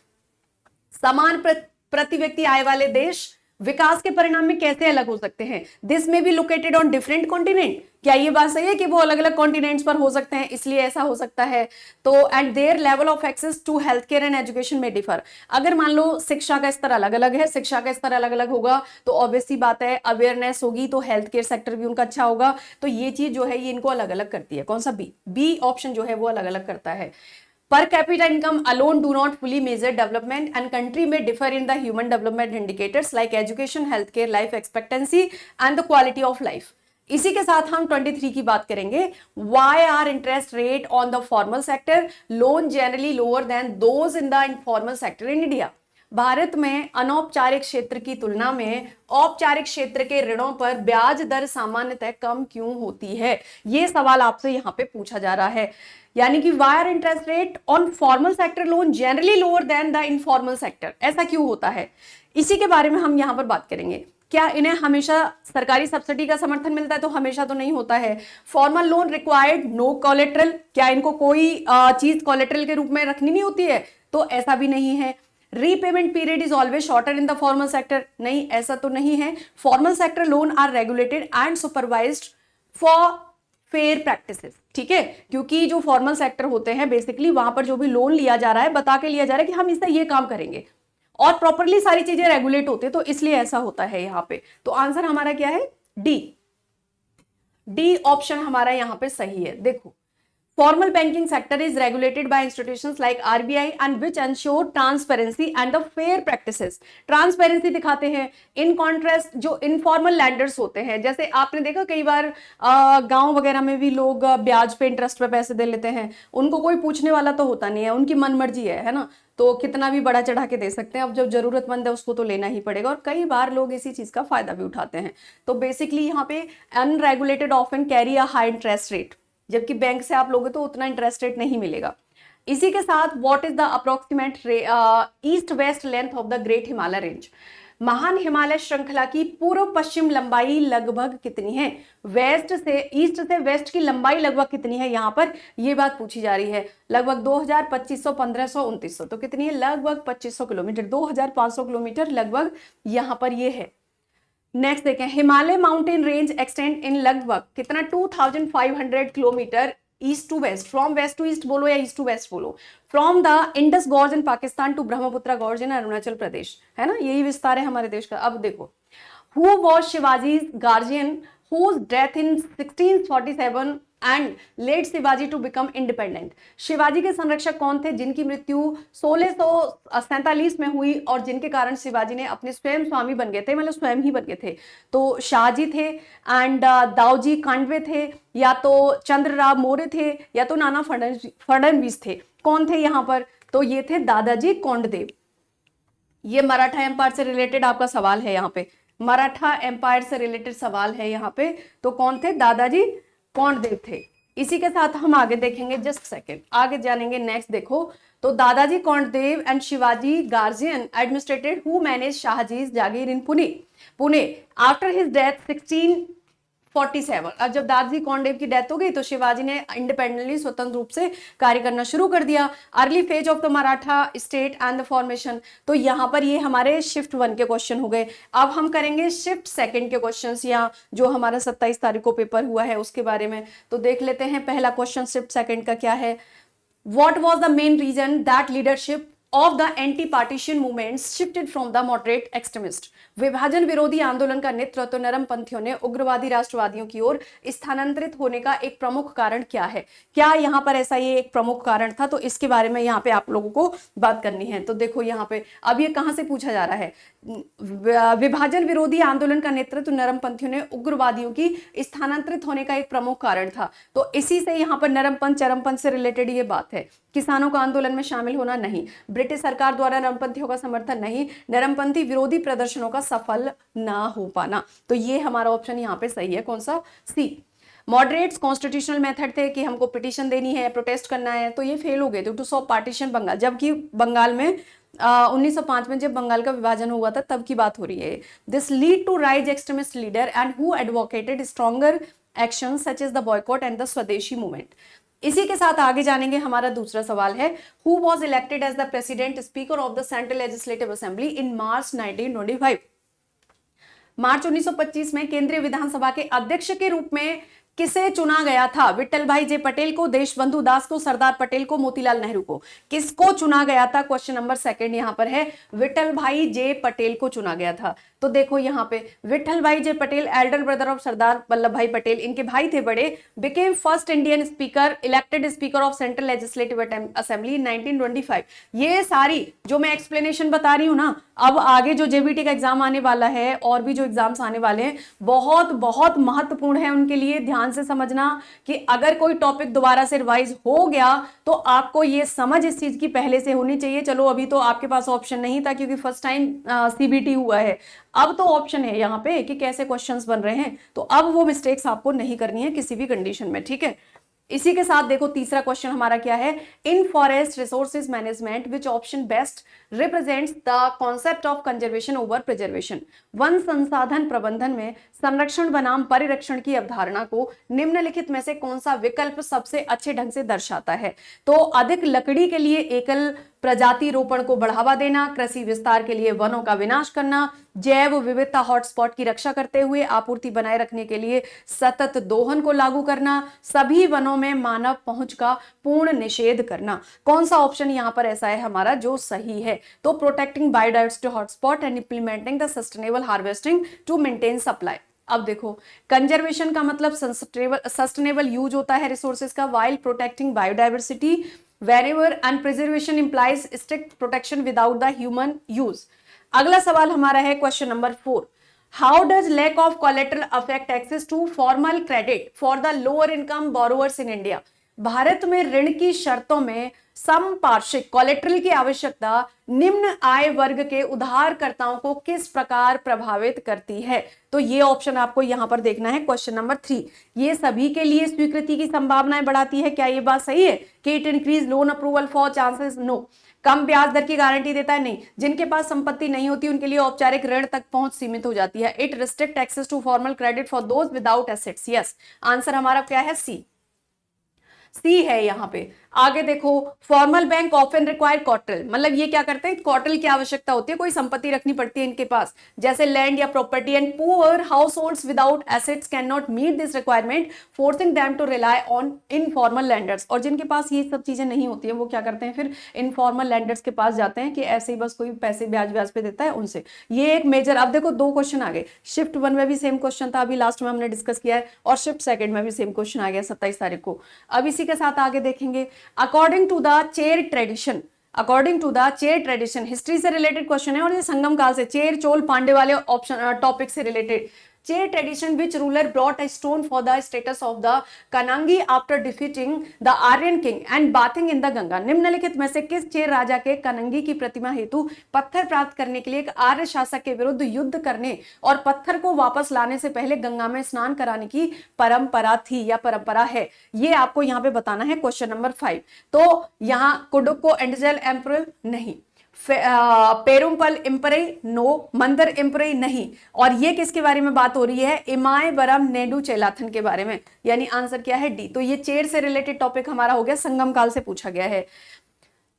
समान प्रति व्यक्ति आय वाले देश विकास के परिणाम में कैसे अलग हो सकते हैं? दिस में be located on different continent. क्या ये बात सही है कि वो अलग अलग कॉन्टिनेंट्स पर हो सकते हैं, इसलिए ऐसा हो सकता है? तो and their level of access to health care and education में डिफर। अगर मान लो शिक्षा का स्तर अलग अलग है, शिक्षा का स्तर अलग अलग होगा तो ऑब्वियस सी बात है, अवेयरनेस होगी तो हेल्थ केयर सेक्टर भी उनका अच्छा होगा। तो ये चीज जो है ये इनको अलग अलग करती है। कौन सा? बी, बी ऑप्शन जो है वो अलग अलग करता है। Per capita income alone do not fully measure development and country may differ in the human development indicators like education, healthcare, life expectancy and the quality of life। इसी के साथ हम 23 की बात करेंगे। Why are interest rate on the formal sector loan generally lower than those in the informal sector in India? Bharat में अनौपचारिक क्षेत्र की तुलना में औपचारिक क्षेत्र के ऋणों पर ब्याज दर सामान्यतः कम क्यों होती है? ये सवाल आपसे यहाँ पे पूछा जा रहा है। यानी कि why are interest rate on formal sector loan generally lower than the informal sector, ऐसा क्यों होता है? इसी के बारे में हम यहाँ पर बात करेंगे। क्या इन्हें हमेशा सरकारी सब्सिडी का समर्थन मिलता है? तो हमेशा तो नहीं होता है। Formal loan required no collateral, क्या इनको कोई चीज कोलेट्रल के रूप में रखनी नहीं होती है? तो ऐसा भी नहीं है। Repayment period is always shorter in the formal sector, नहीं ऐसा तो नहीं है। Formal sector loan are regulated and supervised for fair practices, ठीक है, क्योंकि जो फॉर्मल सेक्टर होते हैं बेसिकली वहां पर जो भी लोन लिया जा रहा है बता के लिया जा रहा है कि हम इससे ये काम करेंगे और प्रॉपरली सारी चीजें रेगुलेट होते, तो इसलिए ऐसा होता है यहाँ पे। तो आंसर हमारा क्या है? डी, डी ऑप्शन हमारा यहाँ पे सही है। देखो Formal banking sector is regulated by institutions like RBI and which ensure transparency and the fair practices. Transparency दिखाते हैं. In contrast जो informal lenders होते हैं, जैसे आपने देखा कई बार गांव वगैरह में भी लोग ब्याज पे इंटरेस्ट पे पैसे दे लेते हैं, उनको कोई पूछने वाला तो होता नहीं है, उनकी मनमर्जी है ना, तो कितना भी बड़ा चढ़ा के दे सकते हैं. अब जब जरूरतमंद है उसको तो लेना ही पड़ेगा, और कई बार लोग इसी चीज का फायदा भी उठाते हैं. तो बेसिकली यहाँ पे unregulated often carry a high interest rate, जबकि बैंक से आप लोगे तो उतना इंटरेस्ट रेट नहीं मिलेगा. इसी के साथ what is the approximate east west length of the great Himalaya range. महान हिमालय श्रृंखला की पूर्व पश्चिम लंबाई लगभग कितनी है. वेस्ट से ईस्ट से वेस्ट की लंबाई लगभग कितनी है, यहां पर ये बात पूछी जा रही है. लगभग 2000, 2500, 1500, 2900, तो कितनी है, लगभग 2500 किलोमीटर, 2500 किलोमीटर लगभग यहां पर ये है. नेक्स्ट देखें, Himalaya mountain range extend in लगभग कितना, 2500 kilometre east to west. From west to east बोलो या ईस्ट टू वेस्ट बोलो. From the Indus gorge in Pakistan to Brahmaputra gorge in Arunachal Pradesh, है ना, यही विस्तार है हमारे देश का. अब देखो, who was Shivaji guardian whose death in 1647 and led Shivaji to become independent. Shivaji के संरक्षक कौन थे जिनकी मृत्यु 1647 में हुई और जिनके कारण शिवाजी ने अपने स्वयं स्वामी बन गए थे, मतलब स्वयं ही बन गए थे. तो शाहजी थे एंड दाऊजी कांडवे थे, या तो चंद्रराव मौर्य थे, या तो नाना फडणवीस थे. कौन थे यहाँ पर, तो ये थे दादाजी कोंडदेव. ये मराठा एम्पायर से रिलेटेड आपका सवाल है यहाँ पे, मराठा एम्पायर से रिलेटेड सवाल है यहाँ पे. तो कौन थे, दादाजी कोंडदेव थे. इसी के साथ हम आगे देखेंगे, जस्ट सेकेंड आगे जानेंगे. नेक्स्ट देखो, तो Dadaji Konddev and Shivaji guardian administrated who manage Shahaji's jagir in Pune after his death 1647. अब जब दादाजी कोंडदेव की डेथ हो गई तो शिवाजी ने इंडिपेंडेंटली स्वतंत्र रूप से कार्य करना शुरू कर दिया. Early phase of the Maratha state and the formation. तो यहाँ पर ये हमारे शिफ्ट 1 के क्वेश्चन हो गए. अब हम करेंगे शिफ्ट 2 के क्वेश्चंस, या जो हमारा 27 तारीख को पेपर हुआ है उसके बारे में. तो देख लेते हैं पहला क्वेश्चन शिफ्ट 2 का क्या है. What was the main reason that leadership of the anti-partition movements shifted from the moderate extremist. विभाजन विरोधी आंदोलन का नेतृत्व नरमपंथियों ने उग्रवादी राष्ट्रवादियों की ओर स्थानांतरित होने का एक प्रमुख कारण क्या है. क्या यहाँ पर ऐसा ये एक प्रमुख कारण था, तो इसके बारे में यहाँ पे आप लोगों को बात करनी है. तो देखो यहाँ पे अब ये कहाँ से पूछा जा रहा है, विभाजन विरोधी आंदोलन का नेतृत्व नरमपंथियों ने उग्रवादियों की स्थानांतरित होने का एक प्रमुख कारण था. तो इसी से यहाँ पर नरमपंथ चरमपंथ से रिलेटेड ये बात है. किसानों का आंदोलन में शामिल होना नहीं, ब्रिटिश सरकार द्वारा नरमपंथियों का समर्थन नहीं, नरमपंथी विरोधी प्रदर्शनों का सफल ना हो पाना. तो ये हमारा ऑप्शन यहाँ पे सही है, कौन सा, सी. मॉडरेट्स कॉन्स्टिट्यूशनल मेथड थे कि हमको पिटीशन देनी है, प्रोटेस्ट करना है, तो ये फेल हो गए थे टू सॉल्व पार्टीशन बंगाल. जबकि बंगाल में 1905 में जब बंगाल का विभाजन हुआ था तब की बात हो रही है. This lead to rise extremist leader and who advocated stronger action such as the boycott and the swadeshi movement. इसी के साथ आगे जानेंगे. हमारा दूसरा सवाल है, who was elected as the president speaker of the central legislative assembly in March 1925. March 1925 में केंद्रीय विधानसभा के अध्यक्ष के रूप में किसे चुना गया था. विट्ठल भाई जे पटेल को, देशबंधु दास को, सरदार पटेल को, मोतीलाल नेहरू को. किसको चुना गया था, क्वेश्चन नंबर 2 यहां पर है. विट्ठल भाई जे पटेल को चुना गया था. तो देखो यहाँ पे विट्ठल भाई जे Patel, Elder brother of Sardar Vallabh भाई पटेल, इनके भाई थे बड़े, became first Indian speaker, elected speaker of central legislative assembly 1925. ये सारी जो मैं एक्सप्लेनेशन बता रही हूँ ना, अब आगे जो जेबीटी का एग्जाम आने वाला है और भी जो एग्जाम्स आने वाले हैं बहुत बहुत महत्वपूर्ण है उनके लिए. ध्यान से समझना कि अगर कोई टॉपिक दोबारा से रिवाइज हो गया तो आपको ये समझ इस चीज की पहले से होनी चाहिए. चलो अभी तो आपके पास ऑप्शन नहीं था क्योंकि फर्स्ट टाइम सीबीटी हुआ है, अब तो ऑप्शन है यहाँ पे कि कैसे क्वेश्चंस बन रहे हैं, तो अब वो मिस्टेक्स आपको नहीं करनी है किसी भी कंडीशन में, ठीक है. इसी के साथ देखो तीसरा क्वेश्चन हमारा क्या है, इन forest resources management which option best represents the concept of conservation over preservation. One संसाधन प्रबंधन में संरक्षण बनाम परिरक्षण की अवधारणा को निम्नलिखित में से कौन सा विकल्प सबसे अच्छे ढंग से दर्शाता है. तो अधिक लकड़ी के लिए एकल प्रजाति रोपण को बढ़ावा देना, कृषि विस्तार के लिए वनों का विनाश करना, जैव विविधता हॉटस्पॉट की रक्षा करते हुए आपूर्ति बनाए रखने के लिए सतत दोहन को लागू करना, सभी वनों में मानव पहुंच का पूर्ण निषेध करना. कौन सा ऑप्शन यहाँ पर ऐसा है हमारा जो सही है. तो protecting biodiversity hotspot and implementing the sustainable harvesting to maintain supply. अब देखो, कंजर्वेशन का मतलब सस्टेनेबल यूज होता है रिसोर्सेज का, while protecting biodiversity wherever, and preservation implies strict protection without the human use. अगला सवाल हमारा है question number 4, how does lack of collateral affect access to formal credit for the lower income borrowers in India. भारत में ऋण की शर्तों में समपार्श्विक कोलेटरल की आवश्यकता निम्न आय वर्ग के उधारकर्ताओं को किस प्रकार प्रभावित करती है। तो ये ऑप्शन आपको यहां पर देखना है क्वेश्चन नंबर 3। ये सभी के लिए स्वीकृति की संभावनाएं बढ़ाती है, क्या ये बात सही है कि it increase loan approval for chances, no. कम ब्याज दर की गारंटी देता है, नहीं। जिनके पास संपत्ति नहीं होती उनके लिए औपचारिक ऋण तक पहुंच सीमित हो जाती है। It restrict access to formal credit for those without assets. Yes, answer हमारा क्या है, सी है यहाँ पे। आगे देखो, formal bank often require collateral, मतलब ये क्या करते हैं, कॉटल की आवश्यकता होती है, कोई संपत्ति रखनी पड़ती है इनके पास, जैसे लैंड या property, and poor households without assets cannot meet this requirement forcing them to rely on informal lenders. और जिनके पास ये सब चीजें नहीं होती है वो क्या करते हैं, फिर इनफॉर्मल लैंडर्स के पास जाते हैं कि ऐसे ही बस कोई पैसे ब्याज ब्याज पे देता है उनसे। ये एक मेजर, अब देखो 2 क्वेश्चन आ गए, शिफ्ट 1 में भी सेम क्वेश्चन था, अभी लास्ट में हमने डिस्कस किया है, और शिफ्ट 2 में भी सेम क्वेश्चन आ गया 27 तारीख को। अब इसी के साथ आगे देखेंगे, according to the chair tradition, according to the chair tradition, history से रिलेटेड क्वेश्चन है और ये संगम काल से, चेर चोल पांडे वाले ऑप्शन टॉपिक से related. Chera tradition which ruler brought a stone for the statue of the Kannagi after defeating the Aryan king and bathing in the Ganga. निम्नलिखित में से किस चेर राजा के कनंगी की प्रतिमा हेतु पत्थर प्राप्त करने के लिए एक आर्य शासक के विरुद्ध युद्ध करने और पत्थर को वापस लाने से पहले गंगा में स्नान कराने की परंपरा थी या परंपरा है? ये आपको यहाँ पे बताना है क्वेश्चन नंबर 5। तो यहाँ कुडुको एंडजेल एम्परर नहीं, पेरुम्पल इम्परई नो, मंदर इम्परई नहीं, और ये किसके बारे में बात हो रही है, इमायवरम नेडू चेलाथन के बारे में, यानी आंसर क्या है, डी। तो ये चेर से रिलेटेड टॉपिक हमारा हो गया, संगम काल से पूछा गया है।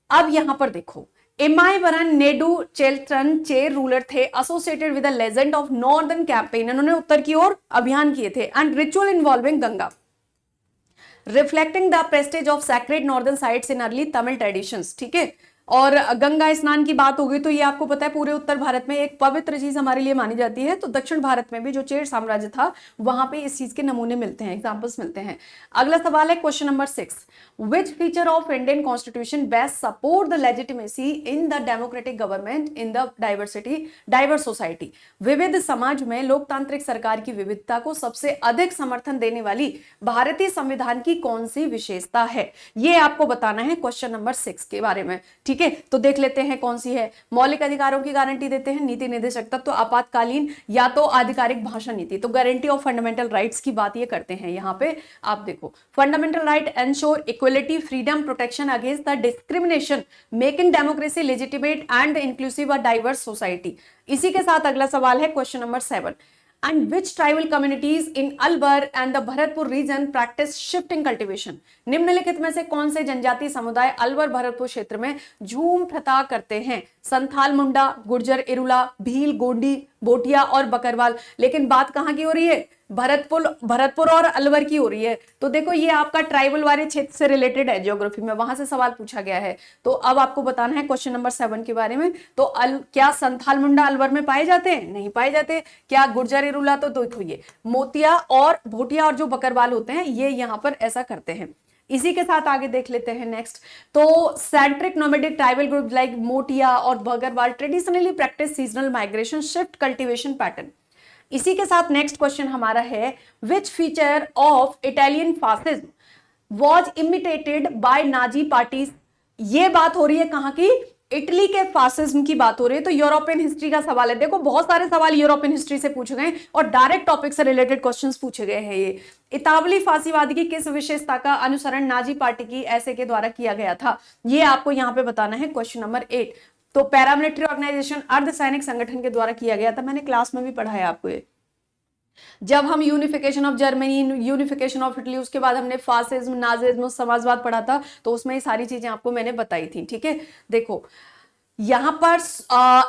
अब यहां पर देखो, इमायवरन नेडू चेलाथन चेर रूलर थे associated with the legend of northern campaign, इन्होंने उत्तर की ओर अभियान किए थे, and ritual involving Ganga reflecting the prestige of sacred northern sites in early Tamil traditions. ठीक है, और गंगा स्नान की बात हो गई तो ये आपको पता है पूरे उत्तर भारत में एक पवित्र चीज हमारे लिए मानी जाती है। तो दक्षिण भारत में भी जो चेर साम्राज्य था वहां पे इस चीज के नमूने मिलते हैं, एग्जांपल्स मिलते हैं। अगला सवाल है question number 6, which feature of Indian constitution best support the legitimacy in the democratic government in the diverse society. विविध समाज में लोकतांत्रिक सरकार की विविधता को सबसे अधिक समर्थन देने वाली भारतीय संविधान की कौन सी विशेषता है, ये आपको बताना है क्वेश्चन नंबर 6 के बारे में। ठीक है, तो देख लेते हैं कौन सी है। मौलिक अधिकारों की गारंटी देते हैं, नीति निर्देशक तत्व, आपातकालीन या तो आधिकारिक भाषा नीति। तो गारंटी ऑफ फंडामेंटल राइट्स की बात ये करते हैं यहाँ पे। आप देखो, fundamental right ensure equality, freedom, protection against the discrimination, making democracy legitimate and inclusive a diverse society. इसी के साथ अगला सवाल है question number 7, and which tribal communities in Alwar and the Bharatpur region practice shifting cultivation। निम्नलिखित में से कौन से जनजातीय समुदाय अलवर भरतपुर क्षेत्र में झूम प्रथा करते हैं? संथाल, मुंडा, गुर्जर, इरुला, भील, गोंडी, बोटिया और बकरवाल। लेकिन बात कहां की हो रही है, भरतपुर और अलवर की हो रही है। तो देखो ये आपका ट्राइबल वाले क्षेत्र से रिलेटेड है, ज्योग्राफी में वहां से सवाल पूछा गया है। तो अब आपको बताना है क्वेश्चन नंबर 7 के बारे में। तो क्या संथाल मुंडा अलवर में पाए जाते हैं? नहीं पाए जाते। क्या गुर्जर इरुला, तो देखो ये मोतिया और भोटिया और जो बकरवाल होते हैं ये यहाँ पर ऐसा करते हैं। इसी के साथ आगे देख लेते हैं नेक्स्ट। तो centric nomadic tribal group like Motia और Bakarwal traditionally practice seasonal migration shift cultivation pattern. इसी के साथ नेक्स्ट क्वेश्चन हमारा है, which feature of Italian fascism was imitated by Nazi parties. ये बात हो रही है कहां की, इटली के फासिज्म की बात हो रही है। तो यूरोपियन हिस्ट्री का सवाल है। देखो बहुत सारे सवाल यूरोपियन हिस्ट्री से पूछे गए और डायरेक्ट टॉपिक से रिलेटेड क्वेश्चंस पूछे गए हैं। ये इतावली फांसीवाद की किस विशेषता का अनुसरण नाजी पार्टी की ऐसे के द्वारा किया गया था, ये आपको यहाँ पे बताना है क्वेश्चन नंबर 8। तो पैरामिलिट्री ऑर्गेनाइजेशन अर्धसैनिक संगठन के द्वारा किया गया था, मैंने क्लास में भी पढ़ाया आपको ये। जब हम unification of Germany, unification of Italy, उसके बाद हमने फासिज्म, नाजिज्म, समाजवाद पढ़ा था, तो उसमें ये सारी चीजें आपको मैंने बताई थी। ठीक है, देखो यहां पर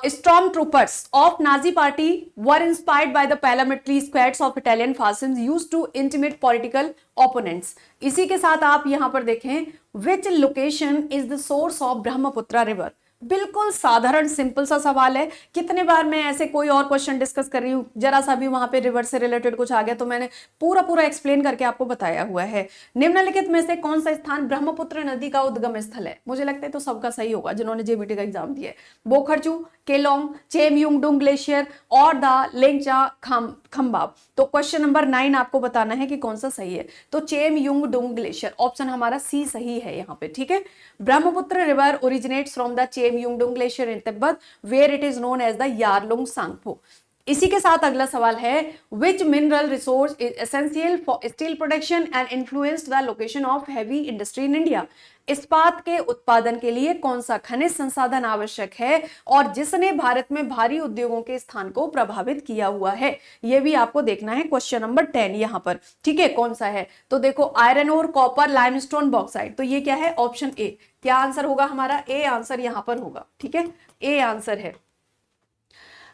storm troopers of Nazi party were inspired by the paramilitary squads of Italian fascism used to intimidate political opponents. इसी के साथ आप यहां पर देखें, which location is the source of Brahmaputra river. बिल्कुल साधारण सिंपल सा सवाल है। कितने बार मैं ऐसे कोई और क्वेश्चन डिस्कस कर रही हूँ, जरा सा भी वहां पे रिवर से रिलेटेड कुछ आ गया तो मैंने पूरा पूरा एक्सप्लेन करके आपको बताया हुआ है। निम्नलिखित में से कौन सा स्थान ब्रह्मपुत्र नदी का उद्गम स्थल है? मुझे लगता है तो सबका सही होगा जिन्होंने जेबीटी का एग्जाम दिया है। बोखरचू, केलोंग, चेमयुंगडुंग ग्लेशियर और द लेंगचा खंबाब। तो क्वेश्चन नंबर 9 आपको बताना है कि कौन सा सही है। तो चेमयुंगडुंग ग्लेशियर, ऑप्शन हमारा सी सही है यहाँ पे, ठीक है। Brahmaputra river originates from the Chemayungdung glacier in Tibet where it is known as the Yarlung Tsangpo. इसी के साथ अगला सवाल है, which mineral resource is essential for steel production and influenced the location of heavy industry in India. इस्पात के उत्पादन के लिए कौन सा खनिज संसाधन आवश्यक है और जिसने भारत में भारी उद्योगों के स्थान को प्रभावित किया हुआ है? यह भी आपको देखना है क्वेश्चन नंबर 10 यहां पर, ठीक है। कौन सा है? तो देखो, iron ore, copper, limestone, bauxite. तो ये क्या है? Option A. क्या आंसर होगा हमारा? ए आंसर यहां पर होगा, ठीक है। ए आंसर है।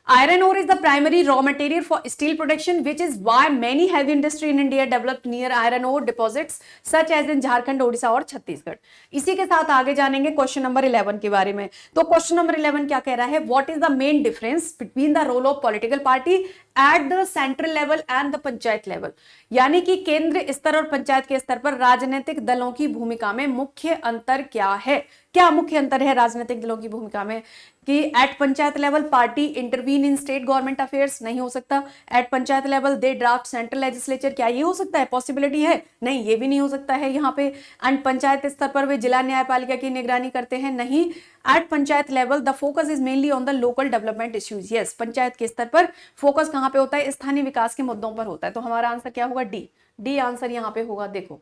Iron ore is the primary raw material for steel production, which is why many heavy industry in India developed near iron ore deposits such as in Jharkhand, Odisha और छत्तीसगढ़। इसी के साथ आगे जानेंगे क्वेश्चन नंबर 11 के बारे में। तो क्वेश्चन नंबर 11 क्या कह रहा है? What is the main difference between the role of political party at the central level and the panchayat level? यानी कि केंद्र स्तर और पंचायत के स्तर पर राजनीतिक दलों की भूमिका में मुख्य अंतर क्या है? क्या मुख्य अंतर है राजनीतिक दलों की भूमिका में? कि at panchayat level party intervene in state government affairs, नहीं हो सकता। At panchayat level they draft central legislature, क्या ये हो सकता है? पॉसिबिलिटी है? नहीं, ये भी नहीं हो सकता है यहाँ पे। एंड पंचायत स्तर पर वे जिला न्यायपालिका की निगरानी करते हैं, नहीं। At panchayat level the focus is mainly on the local development issues. Yes, panchayat के स्तर पर फोकस कहाँ पे होता है? स्थानीय विकास के मुद्दों पर होता है। तो हमारा आंसर क्या होगा? डी। डी आंसर यहाँ पे होगा। देखो,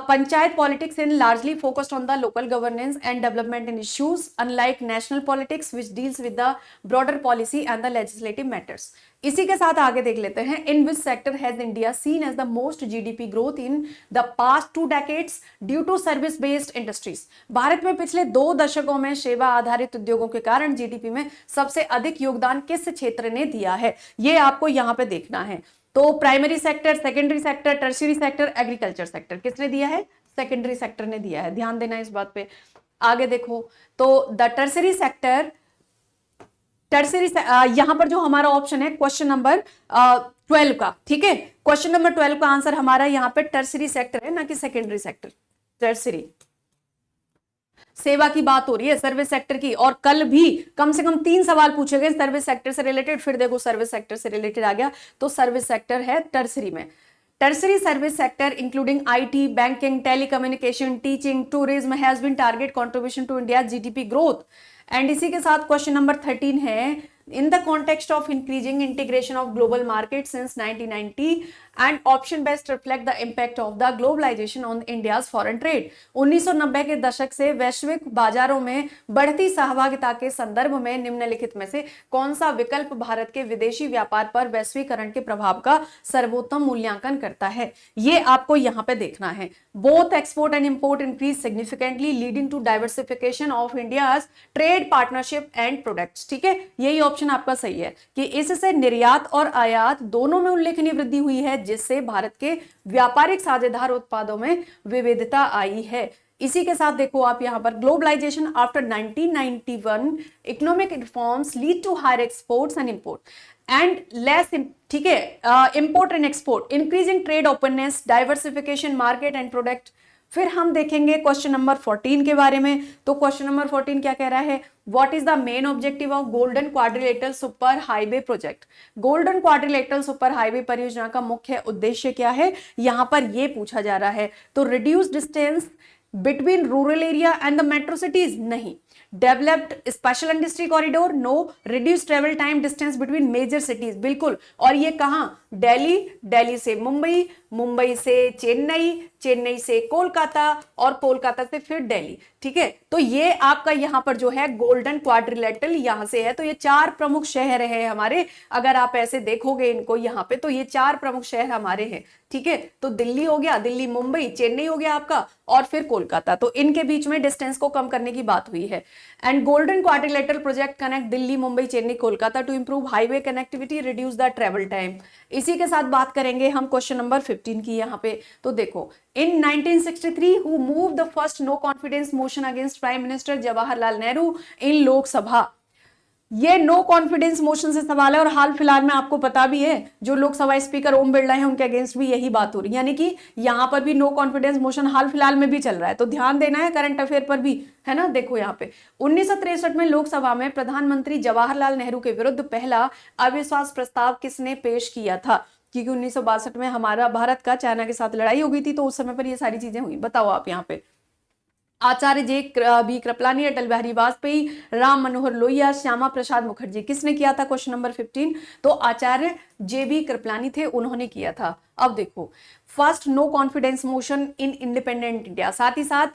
Panchayat politics in largely focused on the local governance and development in issues, unlike national politics which deals with the broader policy and the legislative matters. इसी के साथ आगे देख लेते हैं, in which sector has India seen as the most GDP growth in the past 2 decades due to service based industries. Bharat में पिछले 2 दशकों में सेवा आधारित उद्योगों के कारण जीडीपी में सबसे अधिक योगदान किस क्षेत्र ने दिया है? ये आपको यहाँ पे देखना है। तो primary sector, secondary sector, tertiary sector, agriculture sector, किसने दिया है? सेकेंडरी सेक्टर ने दिया है। ध्यान देना इस बात पे। आगे देखो, तो द टर्शियरी सेक्टर, यहां पर जो हमारा ऑप्शन है क्वेश्चन नंबर 12 का, ठीक है। क्वेश्चन नंबर 12 का आंसर हमारा यहाँ पे टर्शियरी सेक्टर है, ना कि सेकेंडरी सेक्टर। टर्शियरी सेवा की बात हो रही है, सर्विस सेक्टर की। और कल भी कम से कम 3 सवाल पूछे गए सर्विस सेक्टर से रिलेटेड, फिर देखो सर्विस सेक्टर से रिलेटेड आ गया। तो सर्विस सेक्टर है टर्सरी में। Tertiary service sector including IT, banking, telecommunication, teaching, tourism has been target contribution to India GDP growth. And इसी के साथ क्वेश्चन नंबर 13 है, in the context of increasing integration of global markets since 1990 and option best reflect the impact of the globalization on India's foreign trade। 1990 के दशक से वैश्विक बाजारों में बढ़ती सहभागिता के संदर्भ में निम्नलिखित में से कौन सा विकल्प भारत के विदेशी व्यापार पर वैश्वीकरण के प्रभाव का सर्वोत्तम मूल्यांकन करता है? ये आपको यहाँ पे देखना है। Both export and import increase significantly leading to diversification of India's trade partnership and products, ठीक है। यही ऑप्शन आपका सही है कि इससे निर्यात और आयात दोनों में उल्लेखनीय वृद्धि हुई है, जिससे भारत के व्यापारिक साझेदार उत्पादों में विविधता आई है। इसी के साथ देखो आप यहां पर, globalisation after 1991 economic reforms lead to higher exports and import and less, ठीक है, import and export, increasing trade openness, diversification market and product. फिर हम देखेंगे क्वेश्चन नंबर 14 के बारे में। तो क्वेश्चन नंबर 14 क्या कह रहा है? What is the main objective of golden quadrilateral super highway project? Golden quadrilateral super highway परियोजना का मुख्य उद्देश्य क्या है? यहां पर यह पूछा जा रहा है। तो reduce distance between rural area and the metro cities, नहीं। Developed special industry corridor, no. Reduce travel time distance between major cities, बिल्कुल। और ये कहां? दिल्ली, दिल्ली से मुंबई, मुंबई से चेन्नई, चेन्नई से कोलकाता और कोलकाता से फिर दिल्ली, ठीक है। तो ये आपका यहां पर जो है गोल्डन क्वाड्रिलेटरल यहां से है। तो ये 4 प्रमुख शहर है हमारे, अगर आप ऐसे देखोगे इनको यहां पे, तो ये 4 प्रमुख शहर हमारे हैं, ठीक है। तो दिल्ली हो गया, दिल्ली, मुंबई, चेन्नई हो गया आपका, और फिर कोलकाता। तो इनके बीच में डिस्टेंस को कम करने की बात हुई है। And golden quadrilateral project connect Delhi, Mumbai, Chennai, Kolkata to improve highway connectivity, reduce the travel time. इसी के साथ बात करेंगे हम क्वेश्चन नंबर 15 की यहाँ पे। तो देखो, in 1963 who move the first no confidence motion against prime minister Jawaharlal Nehru in Lok Sabha. ये नो कॉन्फिडेंस मोशन से सवाल है और हाल फिलहाल में आपको पता भी है जो लोकसभा स्पीकर ओम बिरला हैं उनके अगेंस्ट भी यही बात हो रही है, यानी कि यहां पर भी नो कॉन्फिडेंस मोशन हाल फिलहाल में भी चल रहा है, तो ध्यान देना है करंट अफेयर पर भी, है ना। देखो यहाँ पे 1963 में लोकसभा में प्रधानमंत्री जवाहरलाल नेहरू के विरुद्ध पहला अविश्वास प्रस्ताव किसने पेश किया था? क्योंकि 1962 में हमारा भारत का चाइना के साथ लड़ाई हो गई थी, तो उस समय पर ये सारी चीजें हुई। बताओ आप यहाँ पे। आचार्य जे बी कृपलानी, अटल बिहारी वाजपेयी, राम मनोहर लोहिया, श्यामा प्रसाद मुखर्जी। किसने किया था? Question number 15। तो आचार्य जे बी कृपलानी थे, उन्होंने किया था। अब देखो, first no confidence motion in independent India, साथ ही साथ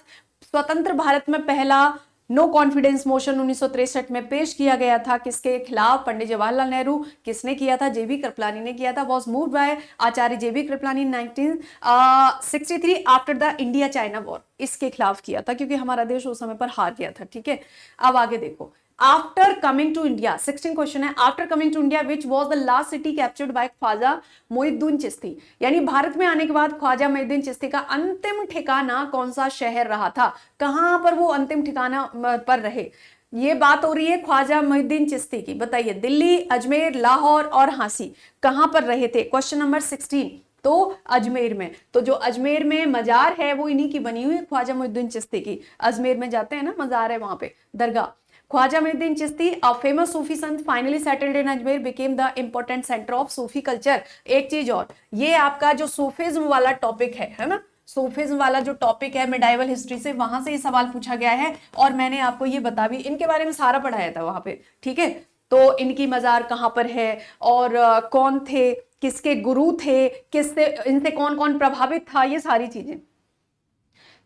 स्वतंत्र भारत में पहला नो कॉन्फिडेंस मोशन 1963 में पेश किया गया था। किसके खिलाफ? पंडित जवाहरलाल नेहरू। किसने किया था? जेबी कृपलानी ने किया था। Was moved by Acharya JB Kripalani 1963 after the India China war. इसके खिलाफ किया था क्योंकि हमारा देश उस समय पर हार गया था। ठीक है, अब आगे देखो, after coming to India, 16 question है। After coming to India which was the last city captured by Khwaja Moinuddin Chishti, यानी भारत में आने के बाद ख्वाजा मोइनुद्दीन चिश्ती का अंतिम ठिकाना कौन सा शहर रहा था? कहां पर वो अंतिम ठिकाना पर रहे? ये बात हो रही है ख्वाजा मोइनुद्दीन चिश्ती की। बताइए, दिल्ली, अजमेर, लाहौर और झांसी, कहां पर रहे थे? Question number 16। तो अजमेर में। तो जो अजमेर में मजार है वो इन्हीं की बनी हुई है, ख्वाजा मोइनुद्दीन चिश्ती की। अजमेर में जाते हैं ना, मजार है वहां पे, दरगाह। Khwaja Moinuddin Chishti, a famous Sufi Sant, finally settled in Ajmer, became the important centre of Sufi culture. एक चीज और, ये आपका जो सूफिज्म वाला टॉपिक है ना, सूफिज्म वाला जो टॉपिक है मेडाइवल हिस्ट्री से, वहां से ये सवाल पूछा गया है और मैंने आपको ये बता भी, इनके बारे में सारा पढ़ाया था वहां पे। ठीक है, तो इनकी मजार कहां पर है और कौन थे, किसके गुरु थे, किससे, इनसे कौन कौन प्रभावित था, ये सारी चीजें।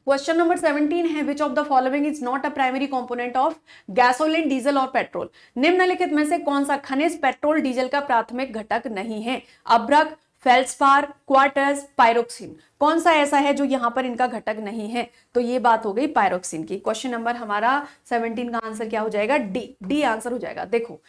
क्वेश्चन नंबर 17 है, which of the following is not a primary component of gasoline, diesel और पेट्रोल? निम्नलिखित में से कौन सा खनिज पेट्रोल डीजल का प्राथमिक घटक नहीं है? अभ्रक, फेल्सपार, क्वार्टज, पायरोक्सिन। कौन सा ऐसा है जो यहां पर इनका घटक नहीं है? तो ये बात हो गई पायरोक्सिन की। क्वेश्चन नंबर हमारा 17 का आंसर क्या हो जाएगा? डी। डी आंसर हो जाएगा। देखो,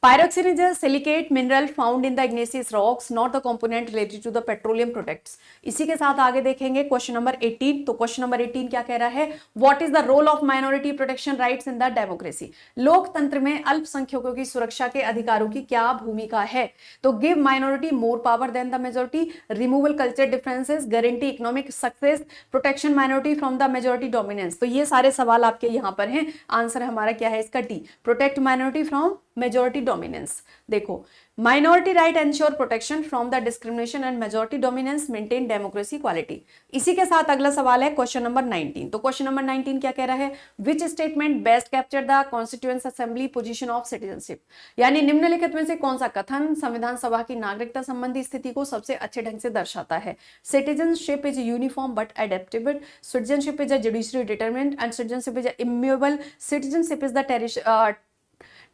pyroxene is a silicate mineral found in the igneous rocks, not the component related to the petroleum products. इसी के साथ आगे देखेंगे क्वेश्चन नंबर 18। तो क्वेश्चन नंबर 18 क्या कह रहा है? What is the role of minority protection rights in the democracy? लोकतंत्र में अल्पसंख्यकों की सुरक्षा के अधिकारों की क्या भूमिका है? तो give minority more power than the majority, removal culture differences, guarantee economic success, protection minority from the majority dominance। तो ये सारे सवाल आपके यहाँ पर हैं। आंसर हमारा क्या है इसका? D, protect minority from majority dominance. देखो, minority right ensure protection from the discrimination and majority dominance, maintain democracy equality. इसी के साथ अगला सवाल है क्वेश्चन नंबर 19। तो क्वेश्चन नंबर 19 क्या कह रहा है? Which statement best capture the constituent assembly position of citizenship, यानी निम्नलिखित में से कौन सा कथन संविधान सभा की नागरिकता संबंधी स्थिति को सबसे अच्छे ढंग से दर्शाता है? Citizenship is uniform but adaptable, citizenship is a judiciary determinant and citizenship is immutable, citizenship is the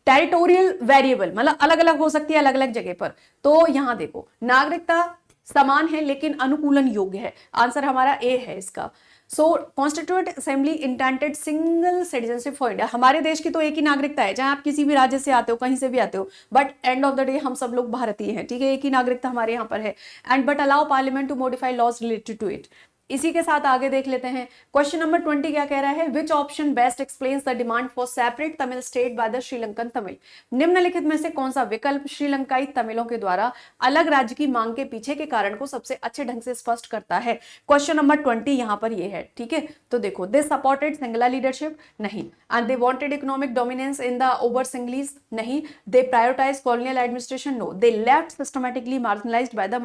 territorial variable, मतलब अलग अलग हो सकती है अलग अलग जगह पर। तो यहां देखो, नागरिकता समान है लेकिन अनुकूलन योग्य है। आंसर हमारा ए है इसका। So constituent assembly intended single citizenship for India. हमारे देश की तो एक ही नागरिकता है, चाहे आप किसी भी राज्य से आते हो, कहीं से भी आते हो, but end of the day हम सब लोग भारतीय हैं। ठीक है, एक ही नागरिकता हमारे यहाँ पर है। And but allow parliament to modify laws related to it. इसी के साथ आगे देख लेते हैं क्वेश्चन नंबर 20 क्या कह रहा है? विच option best explains the demand for separate Tamil state by the Sri Lankan Tamil. निम्नलिखित में से कौन सा विकल्प श्रीलंकाई तमिलों के द्वारा अलग राज्य की मांग के पीछे के कारण को सबसे अच्छे ढंग से स्पष्ट करता है? क्वेश्चन नंबर 20 यहां पर ये है। ठीक है, तो देखो, दे सपोर्टेड सिंगला लीडरशिप, नहीं। And they wanted economic dominance in the over Sinhalese, नहीं। They prioritise colonial administration, no. They left systematically marginalised by the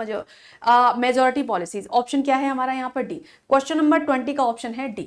majority policies. Option क्या है हमारा यहाँ पर? डी। क्वेश्चन नंबर 20 का ऑप्शन है डी,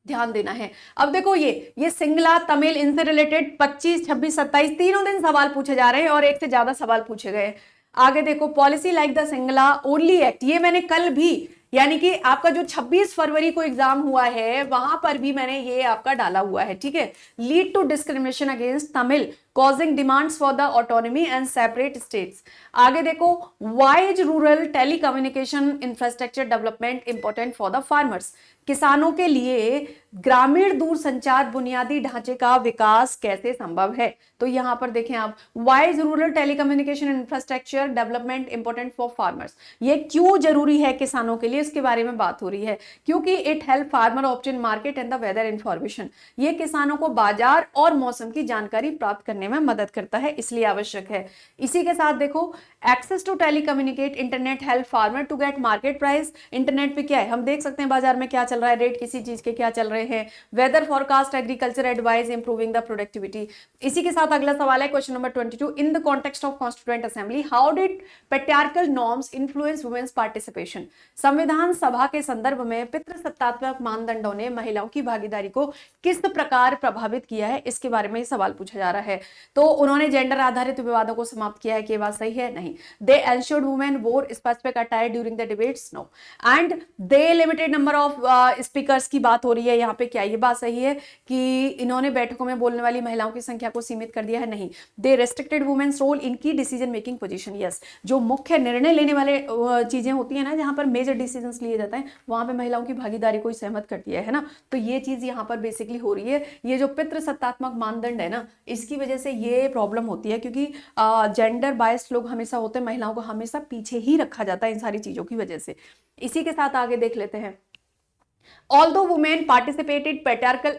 ध्यान देना है। अब देखो, ये सिंगला तमिल, इनसे रिलेटेड 25, 26, 27 तीनों दिन सवाल पूछे जा रहे हैं और एक से ज्यादा सवाल पूछे गए। आगे देखो, policy like the Singla only act, ये मैंने कल भी, यानी कि आपका जो 26 फरवरी को एग्जाम हुआ है वहां पर भी मैंने ये आपका डाला हुआ है। ठीक है, lead to discrimination against Tamil causing demands for the autonomy and separate states. आगे देखो, why is rural telecommunication infrastructure development important for the farmers? किसानों के लिए ग्रामीण दूरसंचार बुनियादी ढांचे का विकास कैसे संभव है? तो यहां पर देखें आप, why is rural telecommunication infrastructure development important for farmers, ये क्यों जरूरी है किसानों के लिए, इसके बारे में बात हो रही है। क्योंकि it help farmer obtain market and the weather information, ये किसानों को बाजार और मौसम की जानकारी प्राप्त करने में मदद करता है, इसलिए आवश्यक है। इसी के साथ देखो, access to telecommunicate internet help farmer to get market price. Internet पे क्या है, हम देख सकते हैं बाजार में क्या चल रहा है, रेट किसी चीज के क्या चल रहे हैं, weather forecast, agriculture advice, improving the productivity. इसी के साथ अगला सवाल है question number 22, in the context of constituent assembly how did patriarchal norms influence women's participation. संविधान सभा के संदर्भ में पितृसत्तात्मक मानदंडों ने महिलाओं की भागीदारी को किस प्रकार प्रभावित किया है, इसके बारे में सवाल पूछा जा रहा है। तो उन्होंने जेंडर आधारित विवादों को समाप्त किया है, कि बात सही है? नहीं। They ensured women wore specific attire during the debates, no. And they limited number of speakers की बात हो रही है यहाँ पे, क्या ये बात सही है कि इन्होंने बैठकों में बोलने वाली महिलाओं की संख्या को सीमित कर दिया है? नहीं। दे रेस्ट्रिक्टेड वुमेन्स रोल इन की डिसीजन मेकिंग पोजीशन, यस। जो मुख्य निर्णय लेने वाले चीजें होती है ना, जहां पर मेजर डिसीजंस लिए जाते हैं, वहां पे महिलाओं की भागीदारी को सहमत कर दिया है ना। तो ये चीज यहाँ पर बेसिकली हो रही है, ये जो पितृसत्तात्मक मानदंड है ना, इसकी वजह से ये प्रॉब्लम होती है, क्योंकि जेंडर बायस्ड लोग हमेशा होते हैं, महिलाओं को हमेशा पीछे ही रखा जाता है इन सारी चीजों की वजह से। इसी के साथ आगे देख लेते हैं, although women participated, patriarchal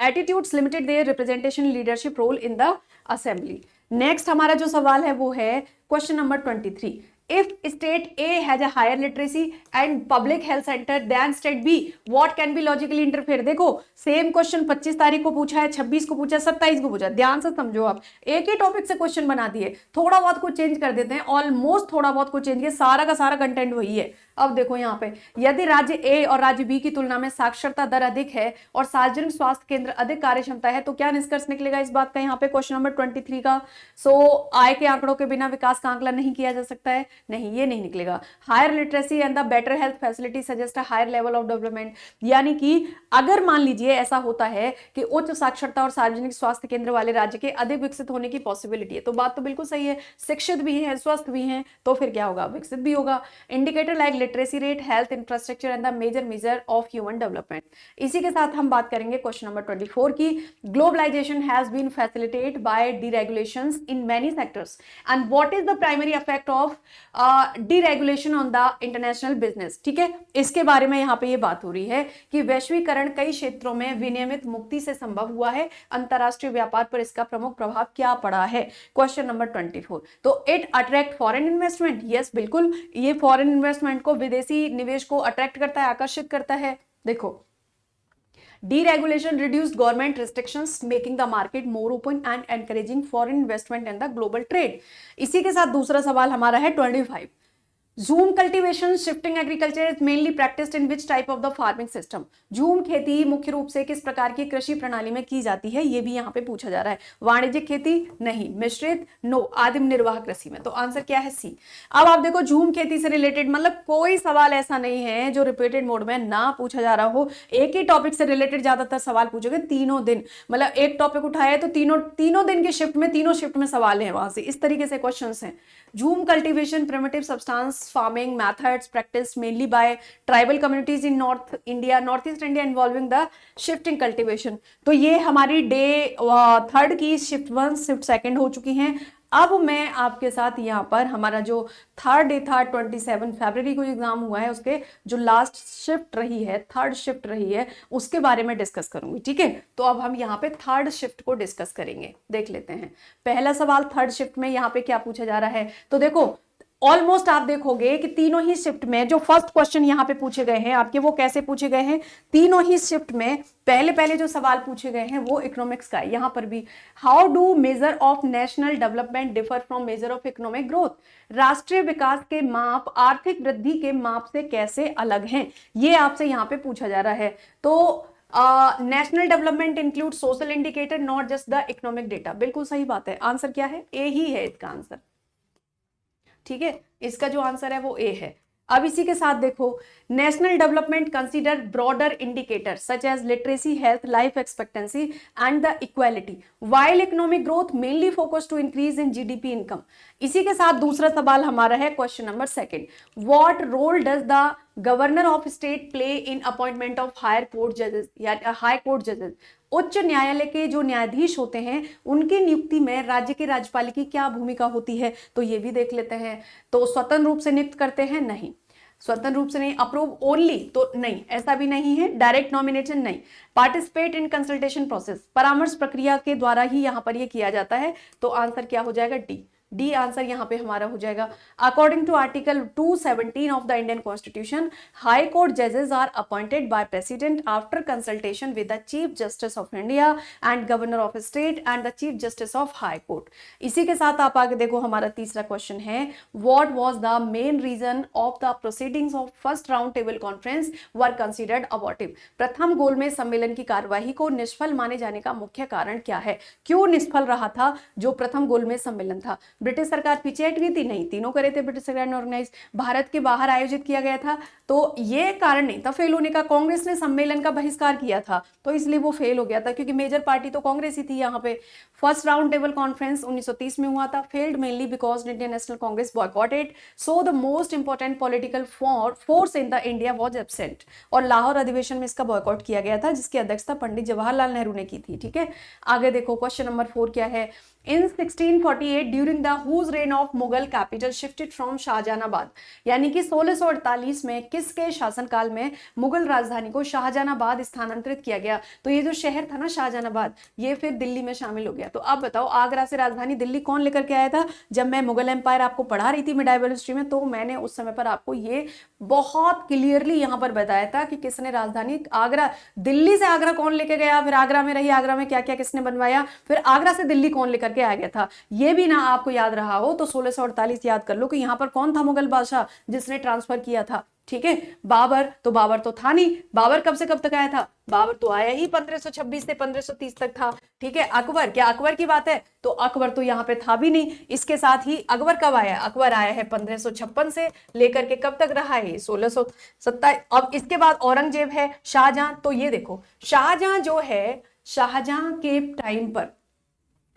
attitudes limited their representation leadership role in the assembly. Next हमारा जो सवाल है वो है question number 23, if state A has a higher literacy and public health center than state B, what can be logically interfere? देखो same question 25 तारीख को पूछा है, 26 को पूछा, 27 को पूछा, ध्यान से समझो आप, एक ही टॉपिक से क्वेश्चन बना दिए, थोड़ा बहुत कुछ चेंज कर देते हैं, ऑलमोस्ट थोड़ा बहुत कुछ चेंज किया, सारा का सारा कंटेंट वही है। अब देखो यहाँ पे, यदि राज्य ए और राज्य बी की तुलना में साक्षरता दर अधिक है और सार्वजनिक स्वास्थ्य केंद्र अधिक कार्यक्षमता है, तो क्या निष्कर्ष निकलेगा इस बात का यहाँ पे क्वेश्चन नंबर 23 का? आय के आंकड़ों के बिना विकास का आंकलन नहीं किया जा सकता है, नहीं, ये नहीं निकलेगा। Higher literacy and the better health facility suggest a higher level of development, यानी कि अगर मान लीजिए ऐसा होता है कि उच्च साक्षरता और सार्वजनिक स्वास्थ्य केंद्र वाले राज्य के अधिक विकसित होने की पॉसिबिलिटी है, तो बात तो बिल्कुल सही है, शिक्षित भी है, स्वस्थ भी है, तो फिर क्या होगा, विकसित भी होगा। Indicator like literacy rate, health infrastructure and the major measure of human development. इसी के साथ हम बात करेंगे क्वेश्चन नंबर 24 की, globalisation has been facilitated by deregulations in many sectors and what is the primary effect of deregulation on the international business. ठीक है, इसके बारे में यहाँ पे ये बात हो रही है कि वैश्वीकरण कई क्षेत्रों में विनियमित मुक्ति से संभव हुआ है, अंतरराष्ट्रीय व्यापार पर इसका प्रमुख प्रभाव क्या पड़ा है? क्वेश्चन नंबर 24, तो it attract foreign investment, yes बिल्कुल, ये फॉरेन इन्वेस्टमेंट को, विदेशी निवेश को अट्रैक्ट करता है, आकर्षित करता है। देखो, deregulation reduced government restrictions making the market more open and encouraging foreign investment and the global trade। इसी के साथ दूसरा सवाल हमारा है 25, झूम cultivation shifting agriculture is mainly practised in which type of the farming system. झूम खेती मुख्य रूप से किस प्रकार की कृषि प्रणाली में की जाती है, ये भी यहाँ पे पूछा जा रहा है। वाणिज्यिक खेती नहीं, मिश्रित नो, आदिम निर्वाह कृषि में, तो आंसर क्या है सी। अब आप देखो, झूम खेती से रिलेटेड मतलब कोई सवाल ऐसा नहीं है जो रिपीटेड मोड में ना पूछा जा रहा हो, एक ही टॉपिक से रिलेटेड ज्यादातर सवाल पूछोगे तीनों दिन, मतलब एक टॉपिक उठाया तो तीनों दिन की शिफ्ट में, तीनों शिफ्ट में सवाल है वहां से, इस तरीके से क्वेश्चन है। झूम cultivation primitive substance farming methods practiced mainly by tribal communities in North East India involving the shifting cultivation। तो ये हमारी डे 3 की शिफ्ट 1 शिफ्ट 2 हो चुकी हैं। अब मैं आपके साथ यहाँ पर हमारा जो 3rd डे था 27 फरवरी को एग्जाम हुआ है, उसके जो लास्ट शिफ्ट रही है, 3rd शिफ्ट रही है, उसके बारे में डिस्कस करूंगी। ठीक है, तो अब हम यहाँ पे 3rd शिफ्ट को डिस्कस करेंगे। देख लेते हैं पहला सवाल 3rd शिफ्ट में यहाँ पे क्या पूछा जा रहा है। तो देखो, ऑलमोस्ट आप देखोगे कि तीनों ही शिफ्ट में जो फर्स्ट क्वेश्चन यहाँ पे पूछे गए हैं आपके, वो कैसे पूछे गए हैं, तीनों ही शिफ्ट में पहले जो सवाल पूछे गए हैं वो इकोनॉमिक्स का है। यहाँ पर भी, how do measure of national development differ from measure of economic growth, राष्ट्रीय विकास के माप आर्थिक वृद्धि के माप से कैसे अलग हैं, ये आपसे यहाँ पे पूछा जा रहा है। तो national development include social indicator not just the economic data, बिल्कुल सही बात है, आंसर क्या है, ए ही है इसका आंसर। ठीक है, इसका जो आंसर है वो ए है। अब इसी के साथ देखो, national development consider broader indicator such as literacy, health, life expectancy and the equality, while economic growth mainly focus to increase in GDP income. इसी के साथ दूसरा सवाल हमारा है question number second, what role does the governor of state play in appointment of higher court जजेस या high court जजेस। उच्च न्यायालय के जो न्यायाधीश होते हैं उनकी नियुक्ति में राज्य के राज्यपाल की क्या भूमिका होती है, तो ये भी देख लेते हैं। तो स्वतंत्र रूप से नियुक्त करते हैं, नहीं। स्वतंत्र रूप से नहीं, अप्रूव ओनली, तो नहीं, ऐसा भी नहीं है। डायरेक्ट नॉमिनेशन नहीं। पार्टिसिपेट इन कंसल्टेशन प्रोसेस, परामर्श प्रक्रिया के द्वारा ही यहां पर ये किया जाता है। तो आंसर क्या हो जाएगा, डी। डी आंसर यहां पे हमारा हो जाएगा। According to article 217 of the Indian constitution, high court जजेस are appointed by president after consultation with the chief justice of India and governor of state and the chief justice of high court. इसी के साथ आप आगे देखो, हमारा तीसरा question है, what was the main reason of the proceedings of first round table conference were considered abortive. प्रथम गोलमेज सम्मेलन की कार्यवाही को निष्फल माने जाने का मुख्य कारण क्या है, क्यों निष्फल रहा था जो प्रथम गोलमेज सम्मेलन था। ब्रिटिश सरकार पीछे हट गई थी, नहीं, तीनों करे थे ब्रिटिश सरकार ने ऑर्गेनाइज। भारत के बाहर आयोजित किया गया था, तो ये कारण नहीं था फेल होने का। कांग्रेस ने सम्मेलन का बहिष्कार किया था, तो इसलिए वो फेल हो गया था, क्योंकि मेजर पार्टी तो कांग्रेस ही थी यहाँ पे। फर्स्ट राउंड टेबल कॉन्फ्रेंस 1930 में हुआ था, failed mainly because Indian national Congress boycotted, so the most important political force in the India was absent. और लाहौर अधिवेशन में इसका बॉयकॉट किया गया था, जिसकी अध्यक्षता पंडित जवाहरलाल नेहरू ने की थी। ठीक है, आगे देखो क्वेश्चन नंबर 4 क्या है। In 1648 during the whose reign of Mughal capital shifted from Shahjahanabad, यानी कि 1648 में किसके शासनकाल में मुगल राजधानी को शाहजहानाबाद स्थानांतरित किया गया। तो ये जो शहर था ना शाहजहानाबाद, ये फिर दिल्ली में शामिल हो गया। तो अब बताओ, आगरा से राजधानी दिल्ली कौन लेकर के आया था। जब मैं मुगल एम्पायर आपको पढ़ा रही थी मेडाइवल हिस्ट्री में, तो मैंने उस समय पर आपको ये बहुत क्लियरली यहाँ पर बताया था कि किसने राजधानी आगरा, दिल्ली से आगरा कौन लेके गया, फिर आगरा में रही, आगरा में क्या क्या किसने बनवाया, फिर आगरा से दिल्ली कौन लेकर के आ गया था। ये भी ना आपको याद रहा हो तो 1648 याद कर लो कि यहां पर कौन था मुगल बादशाह जिसने ट्रांसफर किया था। ठीक है, बाबर। तो बाबर तो था नहीं, बाबर कब से कब तक आया था, बाबर तो आया ही 1526 से 1530 तक था। ठीक है, अकबर, क्या अकबर की बात है, तो अकबर तो यहाँ पे था भी नहीं। इसके साथ ही अकबर कब आया, अकबर आया है 1556 से लेकर के कब तक रहा है, 1627। अब इसके बाद औरंगजेब है, शाहजहां। तो ये देखो, शाहजहां जो है, शाहजहां के टाइम पर,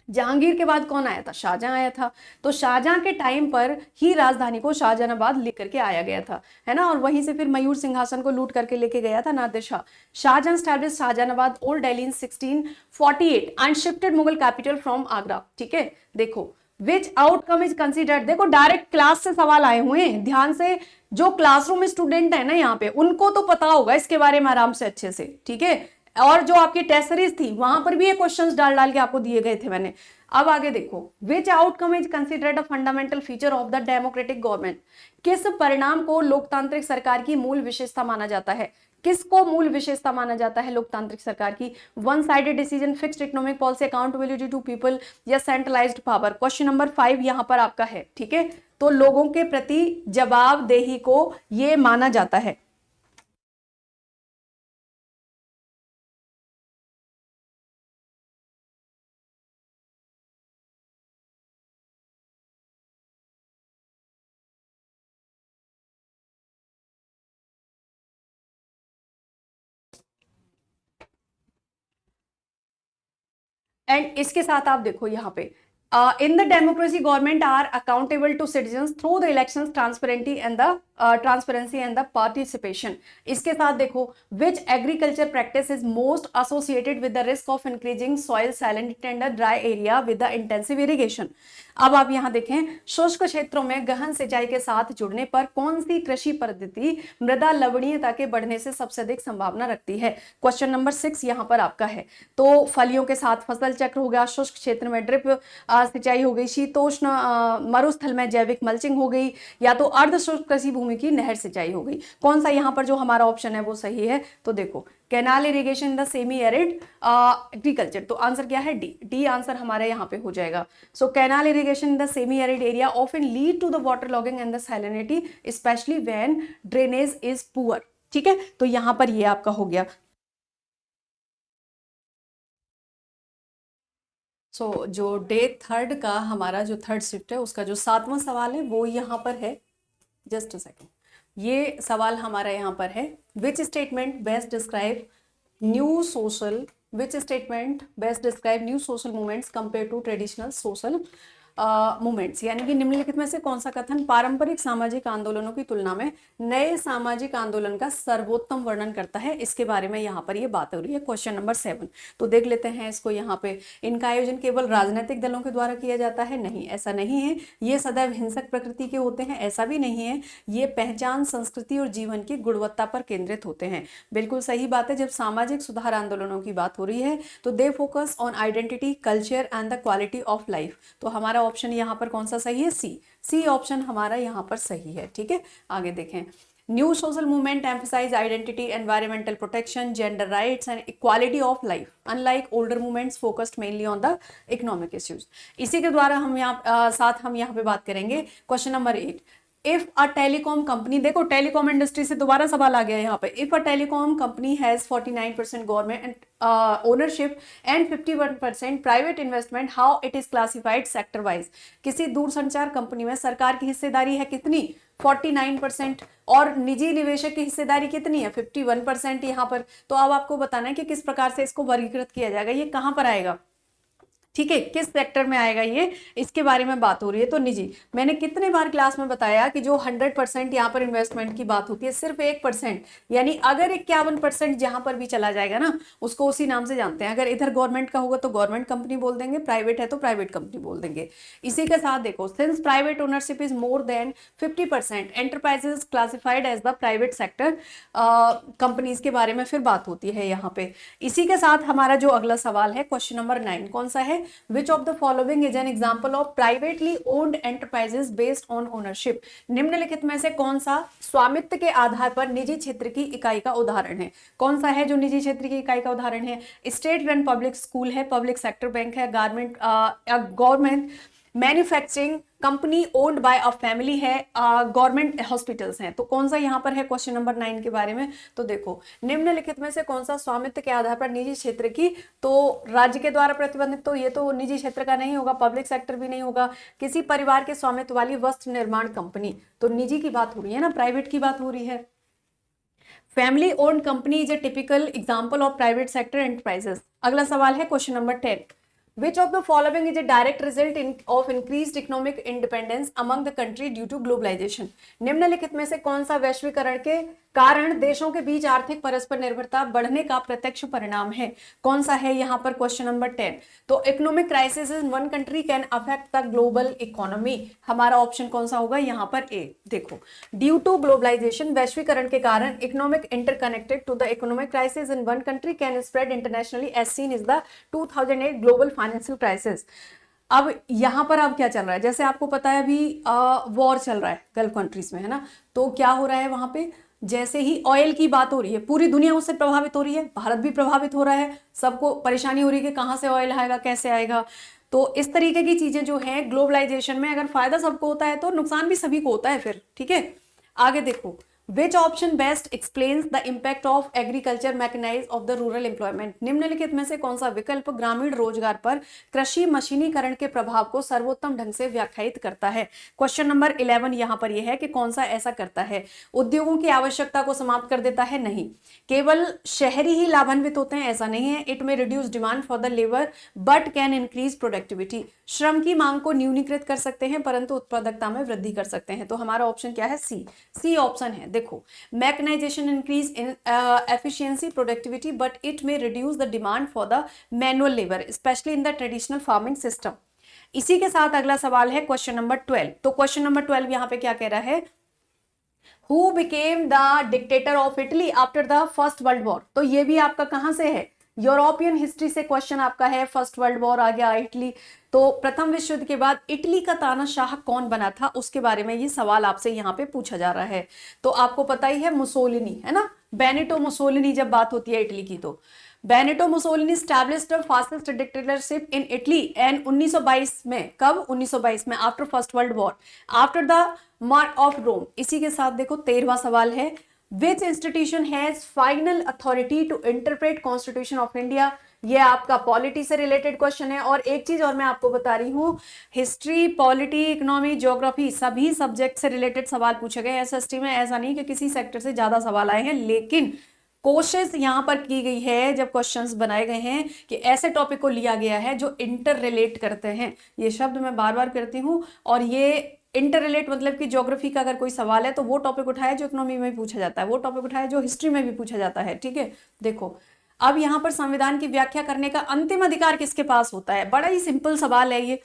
जहांगीर के बाद कौन आया था, शाहजहां आया था। तो शाहजहां के टाइम पर ही राजधानी को शाहजहानाबाद लेकर के आया गया था, है ना। और वहीं से फिर मयूर सिंहासन को लूट करके लेके गया था Nadir Shah. Shahjahan established Shahjahanabad old Delhi in 1648 and shifted Mughal capital from Agra. ठीक है, देखो विच आउटकम इज कंसिडर्ड। देखो डायरेक्ट क्लास से सवाल आए हुए हैं, ध्यान से। जो क्लासरूम स्टूडेंट है ना यहाँ पे, उनको तो पता होगा इसके बारे में आराम से अच्छे से। ठीक है, और जो आपकी टेस्ट सीरीज थी वहां पर भी ये क्वेश्चंस डाल डाल के आपको दिए गए थे मैंने। अब आगे देखो, which outcome is considered a fundamental feature of the democratic government. किस परिणाम को लोकतांत्रिक सरकार की मूल विशेषता माना जाता है, किसको मूल विशेषता माना जाता है लोकतांत्रिक सरकार की। One sided decision, fixed economic policy, accountability to people या सेंट्रलाइज्ड पावर। क्वेश्चन नंबर 5 यहां पर आपका है। ठीक है, तो लोगों के प्रति जवाबदेही को यह माना जाता है। एंड इसके साथ आप देखो यहाँ पे, in the democracy government are accountable to citizens through the elections, transparency and the participation. इसके साथ देखो, which agriculture practice is most associated with the risk of increasing soil salinity and dry area with the intensive irrigation. अब आप यहाँ देखें, शुष्क क्षेत्रों में गहन सिंचाई के साथ जुड़ने पर कौन सी कृषि पद्धति मृदा लवणीयता के बढ़ने से सबसे अधिक संभावना रखती है। क्वेश्चन नंबर 6 यहाँ पर आपका है। तो फलियों के साथ फसल चक्र हो गया, शुष्क क्षेत्र में ड्रिप सिंचाई हो गई, शीतोष्ण मरुस्थल में जैविक मल्चिंग हो गई, या तो अर्ध शुष्क कृषि भूमि की नहर सिंचाई हो गई। कौन सा यहाँ पर जो हमारा ऑप्शन है वो सही है, तो देखो canal irrigation in the semi arid agriculture. तो आंसर क्या है, डी। डी आंसर हमारे यहाँ पे हो जाएगा। So canal irrigation in the semi arid area often lead to the water logging and the salinity specially when drainage is poor. ठीक है, तो यहाँ पर ये आपका हो गया। सो जो डे थर्ड का हमारा जो थर्ड शिफ्ट है उसका जो 7वां सवाल है वो यहाँ पर है। जस्ट अ सेकेंड, ये सवाल हमारा यहाँ पर है, which statement best describe new social movements compare to traditional social movements, यानी कि निम्नलिखित में से कौन सा कथन पारंपरिक सामाजिक आंदोलनों की तुलना में नए सामाजिक आंदोलन का सर्वोत्तम वर्णन करता है। इसके बारे में यहाँ पर ये बात हो रही है। क्वेश्चन नंबर 7, तो देख लेते हैं इसको। यहाँ पे इनका आयोजन केवल राजनीतिक दलों के द्वारा किया जाता है? नहीं, ऐसा नहीं है। ये सदैव हिंसक प्रकृति के होते हैं? ऐसा भी नहीं है। ये पहचान, संस्कृति और जीवन की गुणवत्ता पर केंद्रित होते हैं। बिल्कुल सही बात है। जब सामाजिक सुधार आंदोलनों की बात हो रही है तो they focus on identity, culture and the quality of life. तो हमारा ऑप्शन यहाँ पर कौन सा सही है? सी ऑप्शन हमारा यहाँ पर सही है। ठीक है, आगे देखें। New social movement emphasise identity, environmental protection, gender rights and equality of life, unlike older movements focused mainly on the economic issues. इसी के द्वारा हम यहाँ पे बात करेंगे। Question number 8, if a telecom company, देखो टेलीकॉम इंडस्ट्री से दोबारा सवाल आ गया यहाँ पे। If a telecom company has 49% government ownership and 51% private investment, how it is classified sector wise. किसी दूरसंचार कंपनी में सरकार की हिस्सेदारी है कितनी? 49%। और निजी निवेशक की हिस्सेदारी कितनी है? 51% यहाँ पर। तो अब आपको बताना है कि किस प्रकार से इसको वर्गीकृत किया जाएगा, ये कहाँ पर आएगा, ठीक है, किस सेक्टर में आएगा ये, इसके बारे में बात हो रही है। तो निजी, मैंने कितने बार क्लास में बताया कि जो 100% यहाँ पर इन्वेस्टमेंट की बात होती है, सिर्फ 1%, यानी अगर 51% जहां पर भी चला जाएगा ना, उसको उसी नाम से जानते हैं। अगर इधर गवर्नमेंट का होगा तो गवर्नमेंट कंपनी बोल देंगे, प्राइवेट है तो प्राइवेट कंपनी बोल देंगे। इसी के साथ देखो, since private ownership is more than 50%, enterprises classified as the private sector companies के बारे में फिर बात होती है यहाँ पे। इसी के साथ हमारा जो अगला सवाल है, क्वेश्चन नंबर 9, कौन सा है? Which of the following is an example of privately owned enterprises based on ownership? निम्नलिखित में से कौन सा स्वामित्व के आधार पर निजी क्षेत्र की इकाई का उदाहरण है? कौन सा है जो निजी क्षेत्र की इकाई का उदाहरण है? स्टेट रन पब्लिक स्कूल है, पब्लिक सेक्टर बैंक है, government manufacturing company owned by a family है, गवर्नमेंट हॉस्पिटल्स हैं। तो कौन सा यहाँ पर है क्वेश्चन नंबर 9 के बारे में? तो देखो, निम्नलिखित में से कौन सा स्वामित्व के आधार पर निजी क्षेत्र की, तो राज्य के द्वारा प्रतिबंधित, तो ये तो निजी क्षेत्र का नहीं होगा, पब्लिक सेक्टर भी नहीं होगा। किसी परिवार के स्वामित्व वाली वस्त्र निर्माण कंपनी, तो निजी की बात हो रही है ना, प्राइवेट की बात हो रही है। Family owned company is a typical example of private sector enterprises. अगला सवाल है question number 10, Which of the following is a direct result of increased economic independence among the country due to globalization? निम्नलिखित में से कौन सा वैश्वीकरण के कारण देशों के बीच आर्थिक परस्पर निर्भरता बढ़ने का प्रत्यक्ष परिणाम है? कौन सा है यहाँ पर क्वेश्चन नंबर 10? तो economic crisis in one country can affect the global economy. हमारा ऑप्शन कौन सा होगा यहाँ पर? ए। देखो, ड्यू टू ग्लोबलाइजेशन, वैश्वीकरण के कारण economic interconnected to the economic crisis in one country can spread internationally as seen is the 2008 global financial crisis. अब यहाँ पर अब क्या चल रहा है, जैसे आपको पता है अभी वॉर चल रहा है गल्फ कंट्रीज में, है ना। तो क्या हो रहा है वहां पे, जैसे ही ऑयल की बात हो रही है, पूरी दुनिया उससे प्रभावित हो रही है, भारत भी प्रभावित हो रहा है, सबको परेशानी हो रही है कि कहाँ से ऑयल आएगा, कैसे आएगा। तो इस तरीके की चीजें जो हैं ग्लोबलाइजेशन में, अगर फायदा सबको होता है तो नुकसान भी सभी को होता है फिर, ठीक है। आगे देखो, Which option best explains the impact of agriculture mechanized of the rural employment? निम्नलिखित में से कौन सा विकल्प ग्रामीण रोजगार पर कृषि मशीनीकरण के प्रभाव को सर्वोत्तम ढंग से व्याख्यायित करता है? क्वेश्चन नंबर 11 यहाँ पर यह है कि कौन सा ऐसा करता है? उद्योगों की आवश्यकता को समाप्त कर देता है? नहीं। केवल शहरी ही लाभान्वित होते हैं? ऐसा नहीं है। इट में reduce demand for the labour but can increase productivity. श्रम की मांग को न्यूनीकृत कर सकते हैं परंतु उत्पादकता में वृद्धि कर सकते हैं। तो हमारा ऑप्शन क्या है? सी ऑप्शन है। देखो, mechanisation increase in efficiency productivity but it में reduce the demand for the manual labour specially in the traditional farming system. इसी के साथ अगला सवाल है क्वेश्चन नंबर 12। तो क्वेश्चन नंबर 12 यहाँ पे क्या कह रहा है? Who became the dictator of Italy after the first world war? तो ये भी आपका कहां से है? यूरोपियन हिस्ट्री से क्वेश्चन आपका है। फर्स्ट वर्ल्ड वॉर आ गया, इटली। तो प्रथम विश्व युद्ध के बाद इटली का तानाशाह कौन बना था, उसके बारे में ये सवाल आपसे यहाँ पे पूछा जा रहा है। तो आपको पता ही है, मुसोलिनी, है ना, बेनिटो मुसोलिनी। जब बात होती है इटली की तो Benito Mussolini established fascist dictatorship in Italy and 1922 में, कब? 1922 में, after first world war, after the march of Rome. इसी के साथ देखो 13वां सवाल है, Which institution has final authority to interpret Constitution of India? ये आपका पॉलिटी से रिलेटेड क्वेश्चन है। और एक चीज और मैं आपको बता रही हूँ, हिस्ट्री, पॉलिटी, इकोनॉमी, ज्योग्राफी सभी सब्जेक्ट से रिलेटेड सवाल पूछे गए एसएसटी में। ऐसा नहीं कि किसी सेक्टर से ज्यादा सवाल आए हैं, लेकिन कोशिश यहां पर की गई है, जब क्वेश्चंस बनाए गए हैं, कि ऐसे टॉपिक को लिया गया है जो इंटर रिलेट करते हैं। ये शब्द मैं बार बार करती हूँ। और ये इंटर रिलेट मतलब कि ज्योग्राफी का अगर कोई सवाल है तो वो टॉपिक उठाया जो इकोनॉमी में भी पूछा जाता है, वो टॉपिक उठाया जो हिस्ट्री में भी पूछा जाता है। ठीक है, देखो अब यहां पर संविधान की व्याख्या करने का अंतिम अधिकार किसके पास होता है? बड़ा ही सिंपल सवाल है ये,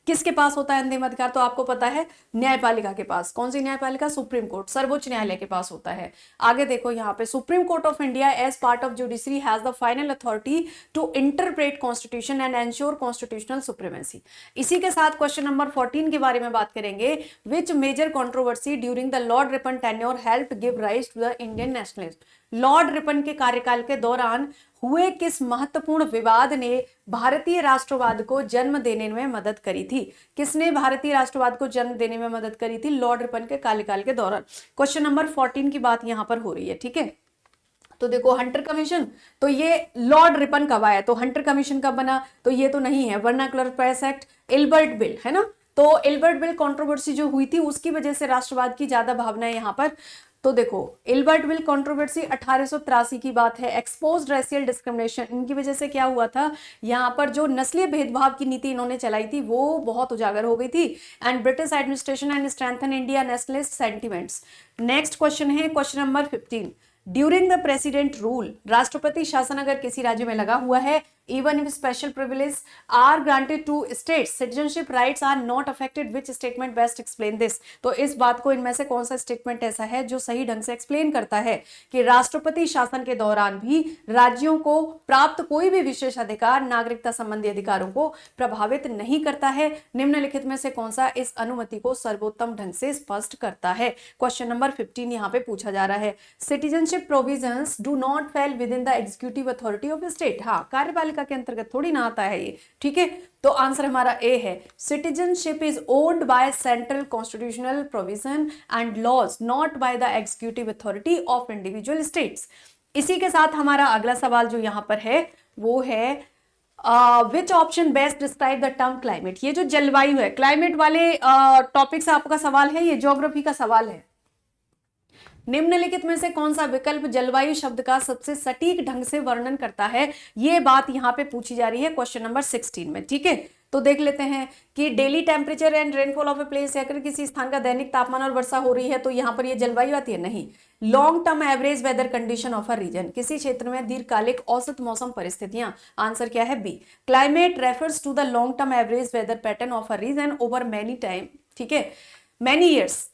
किसके पास होता है अंतिम अधिकार? तो आपको पता है, न्यायपालिका के पास। कौन सी न्यायपालिका? सुप्रीम कोर्ट, सर्वोच्च न्यायालय के पास होता है। आगे देखो यहाँ पे, supreme court of India as part of judiciary has the final authority to interpret constitution and ensure constitutional supremacy. इसी के साथ क्वेश्चन नंबर 14 के बारे में बात करेंगे। Which major controversy during the lord Ripon tenure helped give rise to the Indian nationalist. Lord Ripon के कार्यकाल के दौरान हुए किस महत्वपूर्ण विवाद ने भारतीय राष्ट्रवाद को जन्म देने में मदद करी थी? किसने भारतीय राष्ट्रवाद को जन्म देने में मदद करी थी? लॉर्ड रिपन के कार्यकाल के दौरान। क्वेश्चन नंबर 14 की बात यहां पर हो रही है। ठीक है, तो देखो हंटर कमीशन, तो ये लॉर्ड रिपन कब आया? तो हंटर कमीशन कब बना? तो ये तो नहीं है। Vernacular press act, Ilbert bill, है ना? तो इल्बर्ट बिल कंट्रोवर्सी जो हुई थी उसकी वजह से राष्ट्रवाद की ज्यादा भावना है यहाँ पर। तो देखो इल्बर्ट बिल कंट्रोवर्सी 1883 की बात है। एक्सपोज्ड रेशियल डिस्क्रिमिनेशन, इनकी वजह से क्या हुआ था, यहाँ पर जो नस्लीय भेदभाव की नीति इन्होंने चलाई थी वो बहुत उजागर हो गई थी। And British administration and strengthen India nationalist sentiments. Next question है question number 15। During the president rule, राष्ट्रपति शासन अगर किसी राज्य में लगा हुआ है, even if special privileges are granted to states, citizenship rights are not affected, which statement best explain this? तो इस बात को, इनमें से कौन सा स्टेटमेंट ऐसा है जो सही ढंग से एक्सप्लेन करता है कि राष्ट्रपति शासन के दौरान भी राज्यों को प्राप्त कोई भी विशेष अधिकार नागरिकता संबंधी अधिकारों को प्रभावित नहीं करता है? निम्नलिखित में से कौन सा इस अनुमति को सर्वोत्तम ढंग से स्पष्ट करता है? क्वेश्चन नंबर 15 यहाँ पे पूछा जा रहा है। Citizenship provisions do not fail with in the executive authority of state. हाँ, कार्यपालिका के अंतर्गत थोड़ी ना आता है ये। ठीक है, तो आंसर हमारा ए है। Citizenship is owned by central constitutional provision and laws, not by the executive authority of individual states. इसी के साथ हमारा अगला सवाल जो यहां पर है वो है विच option best describe the term climate. ये जो जलवायु है, क्लाइमेट वाले टॉपिक से आपका सवाल है, ये ज्योग्राफी का सवाल है। निम्नलिखित में से कौन सा विकल्प जलवायु शब्द का सबसे सटीक ढंग से वर्णन करता है? ये बात यहां पे पूछी जा रही है क्वेश्चन नंबर 16 में। ठीक है, तो देख लेते हैं कि daily temperature and rainfall of a place, अगर किसी स्थान का दैनिक तापमान और वर्षा हो रही है तो यहाँ पर ये जलवायु आती है? नहीं। Long term average weather condition of a region, किसी क्षेत्र में दीर्घकालिक औसत मौसम परिस्थितियां। आंसर क्या है? B. Climate refers to the long term average weather pattern of a region over many time, ठीक है, मैनी ईयर्स।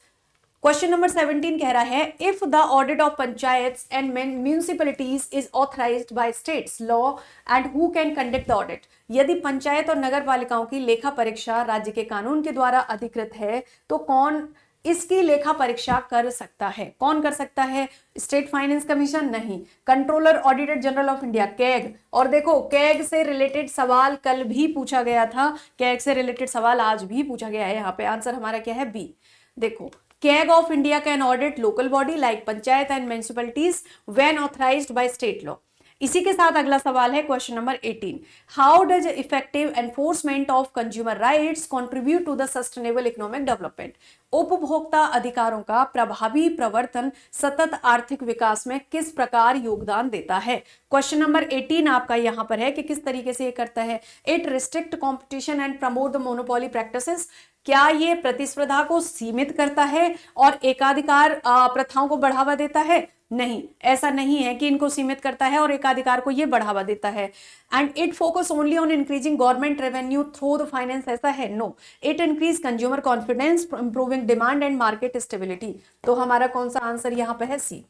क्वेश्चन नंबर 17 कह रहा है if the audit of panchayats and municipalities is authorised bye states law and who can conduct the audit. यदि पंचायत और नगर पालिकाओं की लेखा परीक्षा राज्य के कानून के द्वारा अधिकृत है तो कौन इसकी लेखा परीक्षा कर सकता है? कौन कर सकता है? State finance commission? नहीं। Controller auditor general of India, CAG. और देखो कैग से रिलेटेड सवाल कल भी पूछा गया था, कैग से रिलेटेड सवाल आज भी पूछा गया है। यहाँ पे आंसर हमारा क्या है? बी। देखो CAG of India can audit local body like panchayat and municipalities when authorised by state law. इसी के साथ अगला सवाल है question number 18। How does effective enforcement of consumer rights contribute to the sustainable economic development. उपभोक्ता अधिकारों का प्रभावी प्रवर्तन सतत आर्थिक विकास में किस प्रकार योगदान देता है? क्वेश्चन नंबर 18 आपका यहां पर है कि किस तरीके से ये करता है। It restrict competition and promote the monopoly practices. क्या ये प्रतिस्पर्धा को सीमित करता है और एकाधिकार प्रथाओं को बढ़ावा देता है? नहीं, ऐसा नहीं है कि इनको सीमित करता है और एकाधिकार को ये बढ़ावा देता है। And it focus only on increasing government revenue through the finance, ऐसा है? No. It increase consumer confidence, improving demand and market stability. तो हमारा कौन सा आंसर यहाँ पे है? सी।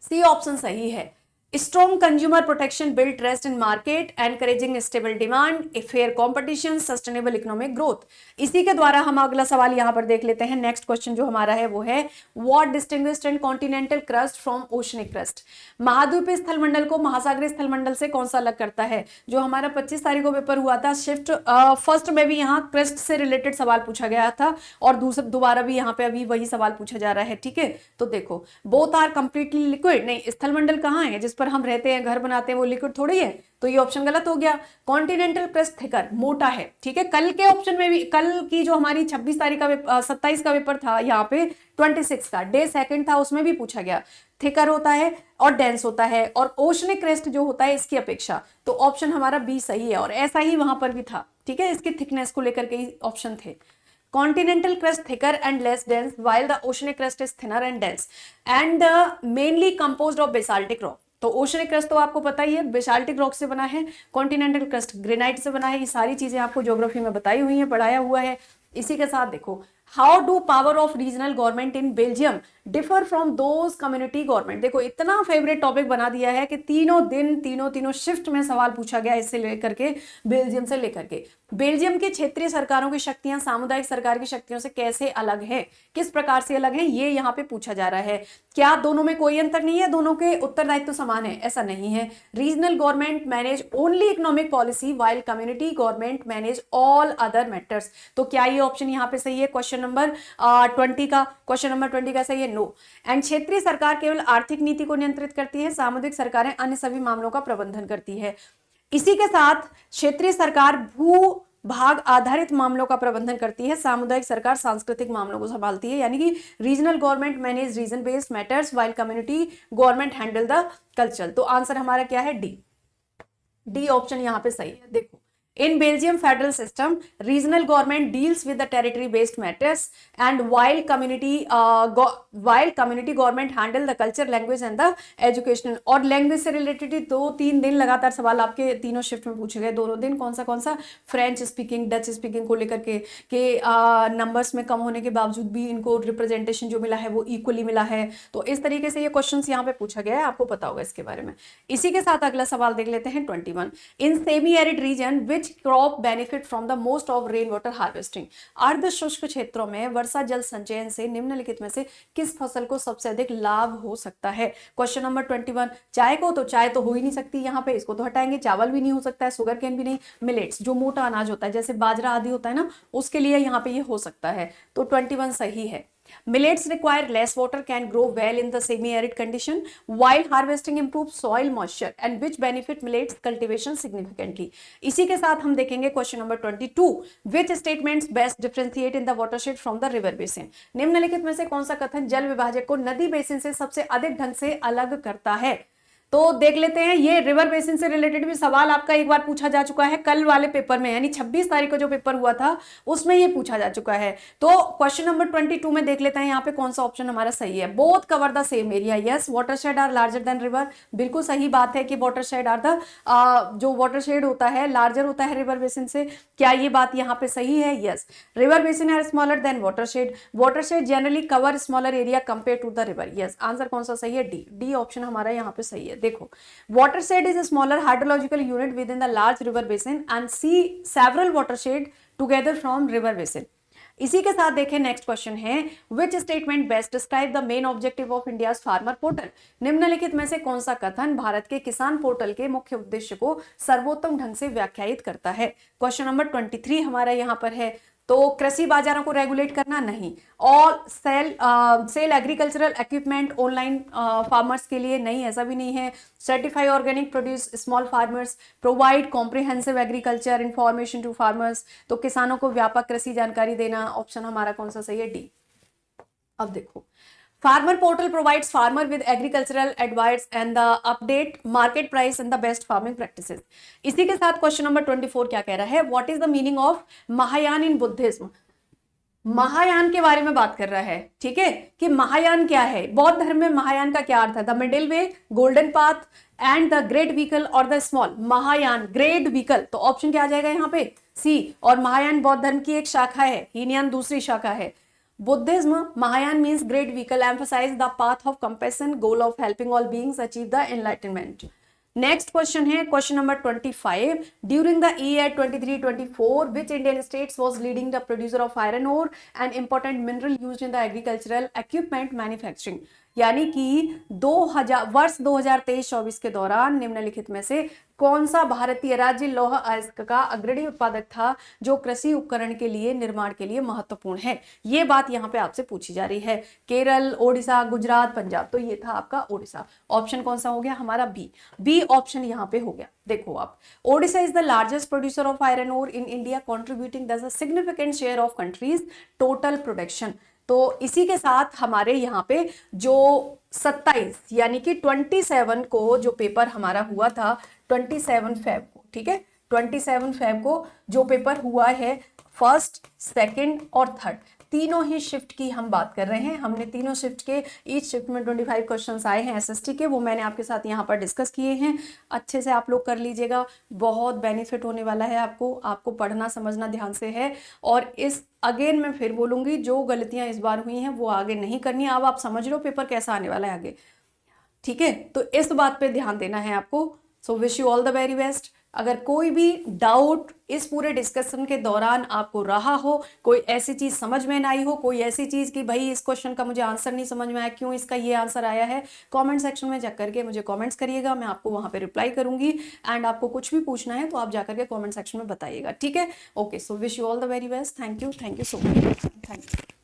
सी ऑप्शन सही है। Strong consumer protection build trust in market, encouraging stable demand, a fair competition, sustainable economic growth। इसी के द्वारा हम अगला सवाल यहाँ पर देख लेते हैं। नेक्स्ट क्वेश्चन जो हमारा है वो है What distinguished and continental crust from oceanic crust। महाद्वीपीय स्थलमंडल को महासागरीय स्थलमंडल से कौन सा अलग करता है? जो हमारा 25 तारीख को पेपर हुआ था शिफ्ट फर्स्ट में भी यहाँ क्रस्ट से रिलेटेड सवाल पूछा गया था और दोबारा भी यहाँ पे अभी वही सवाल पूछा जा रहा है। ठीक है, तो देखो बोथ आर कंप्लीटली लिक्विड। नहीं, स्थलमंडल कहाँ है जिस पर हम रहते हैं, घर बनाते हैं, वो लिक्विड थोड़ी है, तो ये ऑप्शन गलत हो गया। कॉन्टिनेंटल क्रस्ट थिकर, मोटा है, ठीक है। कल के ऑप्शन में भी, कल की जो हमारी 26 तारीख का 27 का पेपर था, यहाँ पे 26 का डे सेकंड था, उसमें भी पूछा गया, थिकर होता है और डेंस होता है और ओशनिक क्रस्ट जो होता है इसकी अपेक्षा, तो ऑप्शन हमारा बी सही है। और ऐसा ही वहां पर भी था, ठीक है, इसकी थिकनेस को लेकर के ही ऑप्शन थे। Continental crust thicker and less dense, while the oceanic crust is thinner and dense, and mainly composed of basaltic rock. तो ओशनिक क्रस्ट तो आपको पता ही है, बेसाल्टिक रॉक से बना है। कॉन्टिनेंटल क्रस्ट ग्रेनाइट से बना है। ये सारी चीजें आपको ज्योग्राफी में बताई हुई हैं, पढ़ाया हुआ है। इसी के साथ देखो, how do power of regional government in Belgium differ from those community government. देखो इतना फेवरेट टॉपिक बना दिया है कि तीनों दिन तीनों शिफ्ट में सवाल पूछा गया इससे लेकर के, बेल्जियम से लेकर के। बेल्जियम की क्षेत्रीय सरकारों की शक्तियां सामुदायिक सरकार की शक्तियों से कैसे अलग है, किस प्रकार से अलग है, ये यहाँ पे पूछा जा रहा है। क्या दोनों में कोई अंतर नहीं है, दोनों के उत्तरदायित्व समान है? ऐसा नहीं है। Regional government manage only economic policy while community government manage all other matters. तो क्या ये ऑप्शन यहाँ पे सही है? क्वेश्चन नंबर 20 का सही है? नो। एंड क्षेत्रीय सरकार केवल आर्थिक नीति को नियंत्रित करती है, सामुदायिक सरकारें अन्य सभी मामलों का प्रबंधन करती है। इसी के साथ क्षेत्रीय सरकार भू भाग आधारित मामलों का प्रबंधन करती है, सामुदायिक सरकार सांस्कृतिक मामलों को संभालती है। यानी कि regional government manage region based matters while community government handle the culture. तो आंसर हमारा क्या है? डी ऑप्शन यहाँ पे सही है। देखो, in Belgium federal system, regional government deals with the territory based matters, and while community government handle the culture, language and the educational। और लैंग्वेज से रिलेटेड 2-3 दिन लगातार सवाल आपके तीनों शिफ्ट में पूछे गए। दोनों दिन कौन सा फ्रेंच स्पीकिंग, डच स्पीकिंग को लेकर के नंबर्स में कम होने के बावजूद भी इनको रिप्रेजेंटेशन जो मिला है वो इक्वली मिला है। तो इस तरीके से ये क्वेश्चन यहाँ पे पूछा गया है, आपको पता होगा इसके बारे में। इसी के साथ अगला सवाल देख लेते हैं 21। In semi arid region which crop benefit from the most of rain water harvesting. अर्ध शुष्क क्षेत्रों में वर्षा जल संचयन से निम्नलिखित में से किस फसल को सबसे अधिक लाभ हो सकता है? Question number 21। चाय को, तो चाय तो हो ही नहीं सकती यहाँ पे, इसको तो हटाएंगे। चावल भी नहीं हो सकता है, शुगर केन भी नहीं। मिलेट्स जो मोटा अनाज होता है जैसे बाजरा आदि होता है ना, उसके लिए यहाँ पे ये हो सकता है। तो 21 सही है। Millets require less water, can grow well in the semi-arid condition, while harvesting improves soil moisture, and which benefit millets cultivation significantly। इसी के साथ हम देखेंगे question number 22। Which statements best differentiate in the watershed from the river basin। निम्नलिखित में से कौन सा कथन जल विभाजक को नदी बेसिन से सबसे अधिक ढंग से अलग करता है? तो देख लेते हैं, ये रिवर बेसिन से रिलेटेड भी सवाल आपका एक बार पूछा जा चुका है कल वाले पेपर में, यानी 26 तारीख को जो पेपर हुआ था उसमें ये पूछा जा चुका है। तो क्वेश्चन नंबर 22 में देख लेते हैं यहाँ पे कौन सा ऑप्शन हमारा सही है। Both cover the same area, yes. Watershed are larger than river, बिल्कुल सही बात है कि वाटरशेड आर द जो वाटरशेड होता है लार्जर होता है रिवर बेसिन से। क्या ये बात यहाँ पे सही है? Yes. River basin are smaller than watershed, watershed generally cover smaller area compare to the river. Yes, answer कौन सा सही है? डी ऑप्शन हमारा यहाँ पे सही है। देखो, watershed is a smaller hydrological unit within the large river basin and see several watershed together from river basin। इसी के साथ देखें नेक्स्ट क्वेश्चन है, which statement best describe the main objective of India's farmer portal। निम्नलिखित में से कौन सा कथन भारत के किसान पोर्टल के मुख्य उद्देश्य को सर्वोत्तम ढंग से व्याख्यायित करता है? क्वेश्चन नंबर 23 हमारा यहाँ पर है। तो कृषि बाजारों को रेगुलेट करना नहीं, और sell agricultural equipment online farmers के लिए नहीं, ऐसा भी नहीं है। Certify organic produce small farmers, provide comprehensive agriculture information to farmers. तो किसानों को व्यापक कृषि जानकारी देना, ऑप्शन हमारा कौन सा सही है? डी। अब देखो, Farmer portal provides farmer with agricultural advice and the update market price and the best farming practices। इसी के साथ क्वेश्चन नंबर 24 क्या कह रहा है? What is the meaning of Mahayana in Buddhism। Mahayana के बारे में बात कर रहा है, ठीक है, कि महायान क्या है। बौद्ध धर्म में महायान का क्या अर्थ है? The middle way, golden path and the great vehicle और the small. Mahayana great vehicle, तो ऑप्शन क्या आ जाएगा यहाँ पे? सी। और महायान बौद्ध धर्म की एक शाखा है, हीनयान दूसरी शाखा है। Buddhism, Mahayan means great vehicle, emphasize the path of compassion, goal of helping all beings achieve the enlightenment। Next question है question number 25। During the year 23-24 which Indian states was leading the producer of iron ore and important mineral used in the agricultural equipment manufacturing। यानी कि 2000 वर्ष 2023-24 के दौरान निम्नलिखित में से कौन सा भारतीय राज्य लौह अयस्क का अग्रणी उत्पादक था जो कृषि उपकरण के लिए निर्माण के लिए महत्वपूर्ण है। ये बात यहाँ पे आपसे पूछी जा रही है। केरल, ओडिशा, गुजरात, पंजाब, तो ये था आपका ओडिशा। ऑप्शन कौन सा हो गया हमारा? बी ऑप्शन यहाँ पे हो गया। देखो आप, Odisha is the largest producer of iron ore in India contributing the significant share of country's total production. तो इसी के साथ हमारे यहाँ पे जो 27 यानी कि 27 को जो पेपर हमारा हुआ था 27 फेब को, ठीक है, 27 फेब को जो पेपर हुआ है, फर्स्ट, सेकंड और थर्ड, तीनों ही शिफ्ट की हम बात कर रहे हैं। हमने तीनों शिफ्ट के, ईच शिफ्ट में 25 क्वेश्चंस आए हैं एसएसटी के, वो मैंने आपके साथ यहाँ पर डिस्कस किए हैं। अच्छे से आप लोग कर लीजिएगा, बहुत बेनिफिट होने वाला है आपको पढ़ना समझना ध्यान से है। और इस अगेन मैं फिर बोलूंगी, जो गलतियां इस बार हुई हैं वो आगे नहीं करनी। अब आप समझ लो पेपर कैसा आने वाला है आगे, ठीक है, तो इस बात पे ध्यान देना है आपको। So wish you all the very best. अगर कोई भी डाउट इस पूरे डिस्कशन के दौरान आपको रहा हो, कोई ऐसी चीज समझ में ना आई हो, कोई ऐसी चीज कि भाई इस क्वेश्चन का मुझे आंसर नहीं समझ में आया, क्यों इसका ये आंसर आया है, कमेंट सेक्शन में जाकर के मुझे कमेंट्स करिएगा, मैं आपको वहां पे रिप्लाई करूंगी। एंड आपको कुछ भी पूछना है तो आप जाकर के कमेंट सेक्शन में बताइएगा, ठीक है। Okay, so wish you all the very best. Thank you so much. Thank you.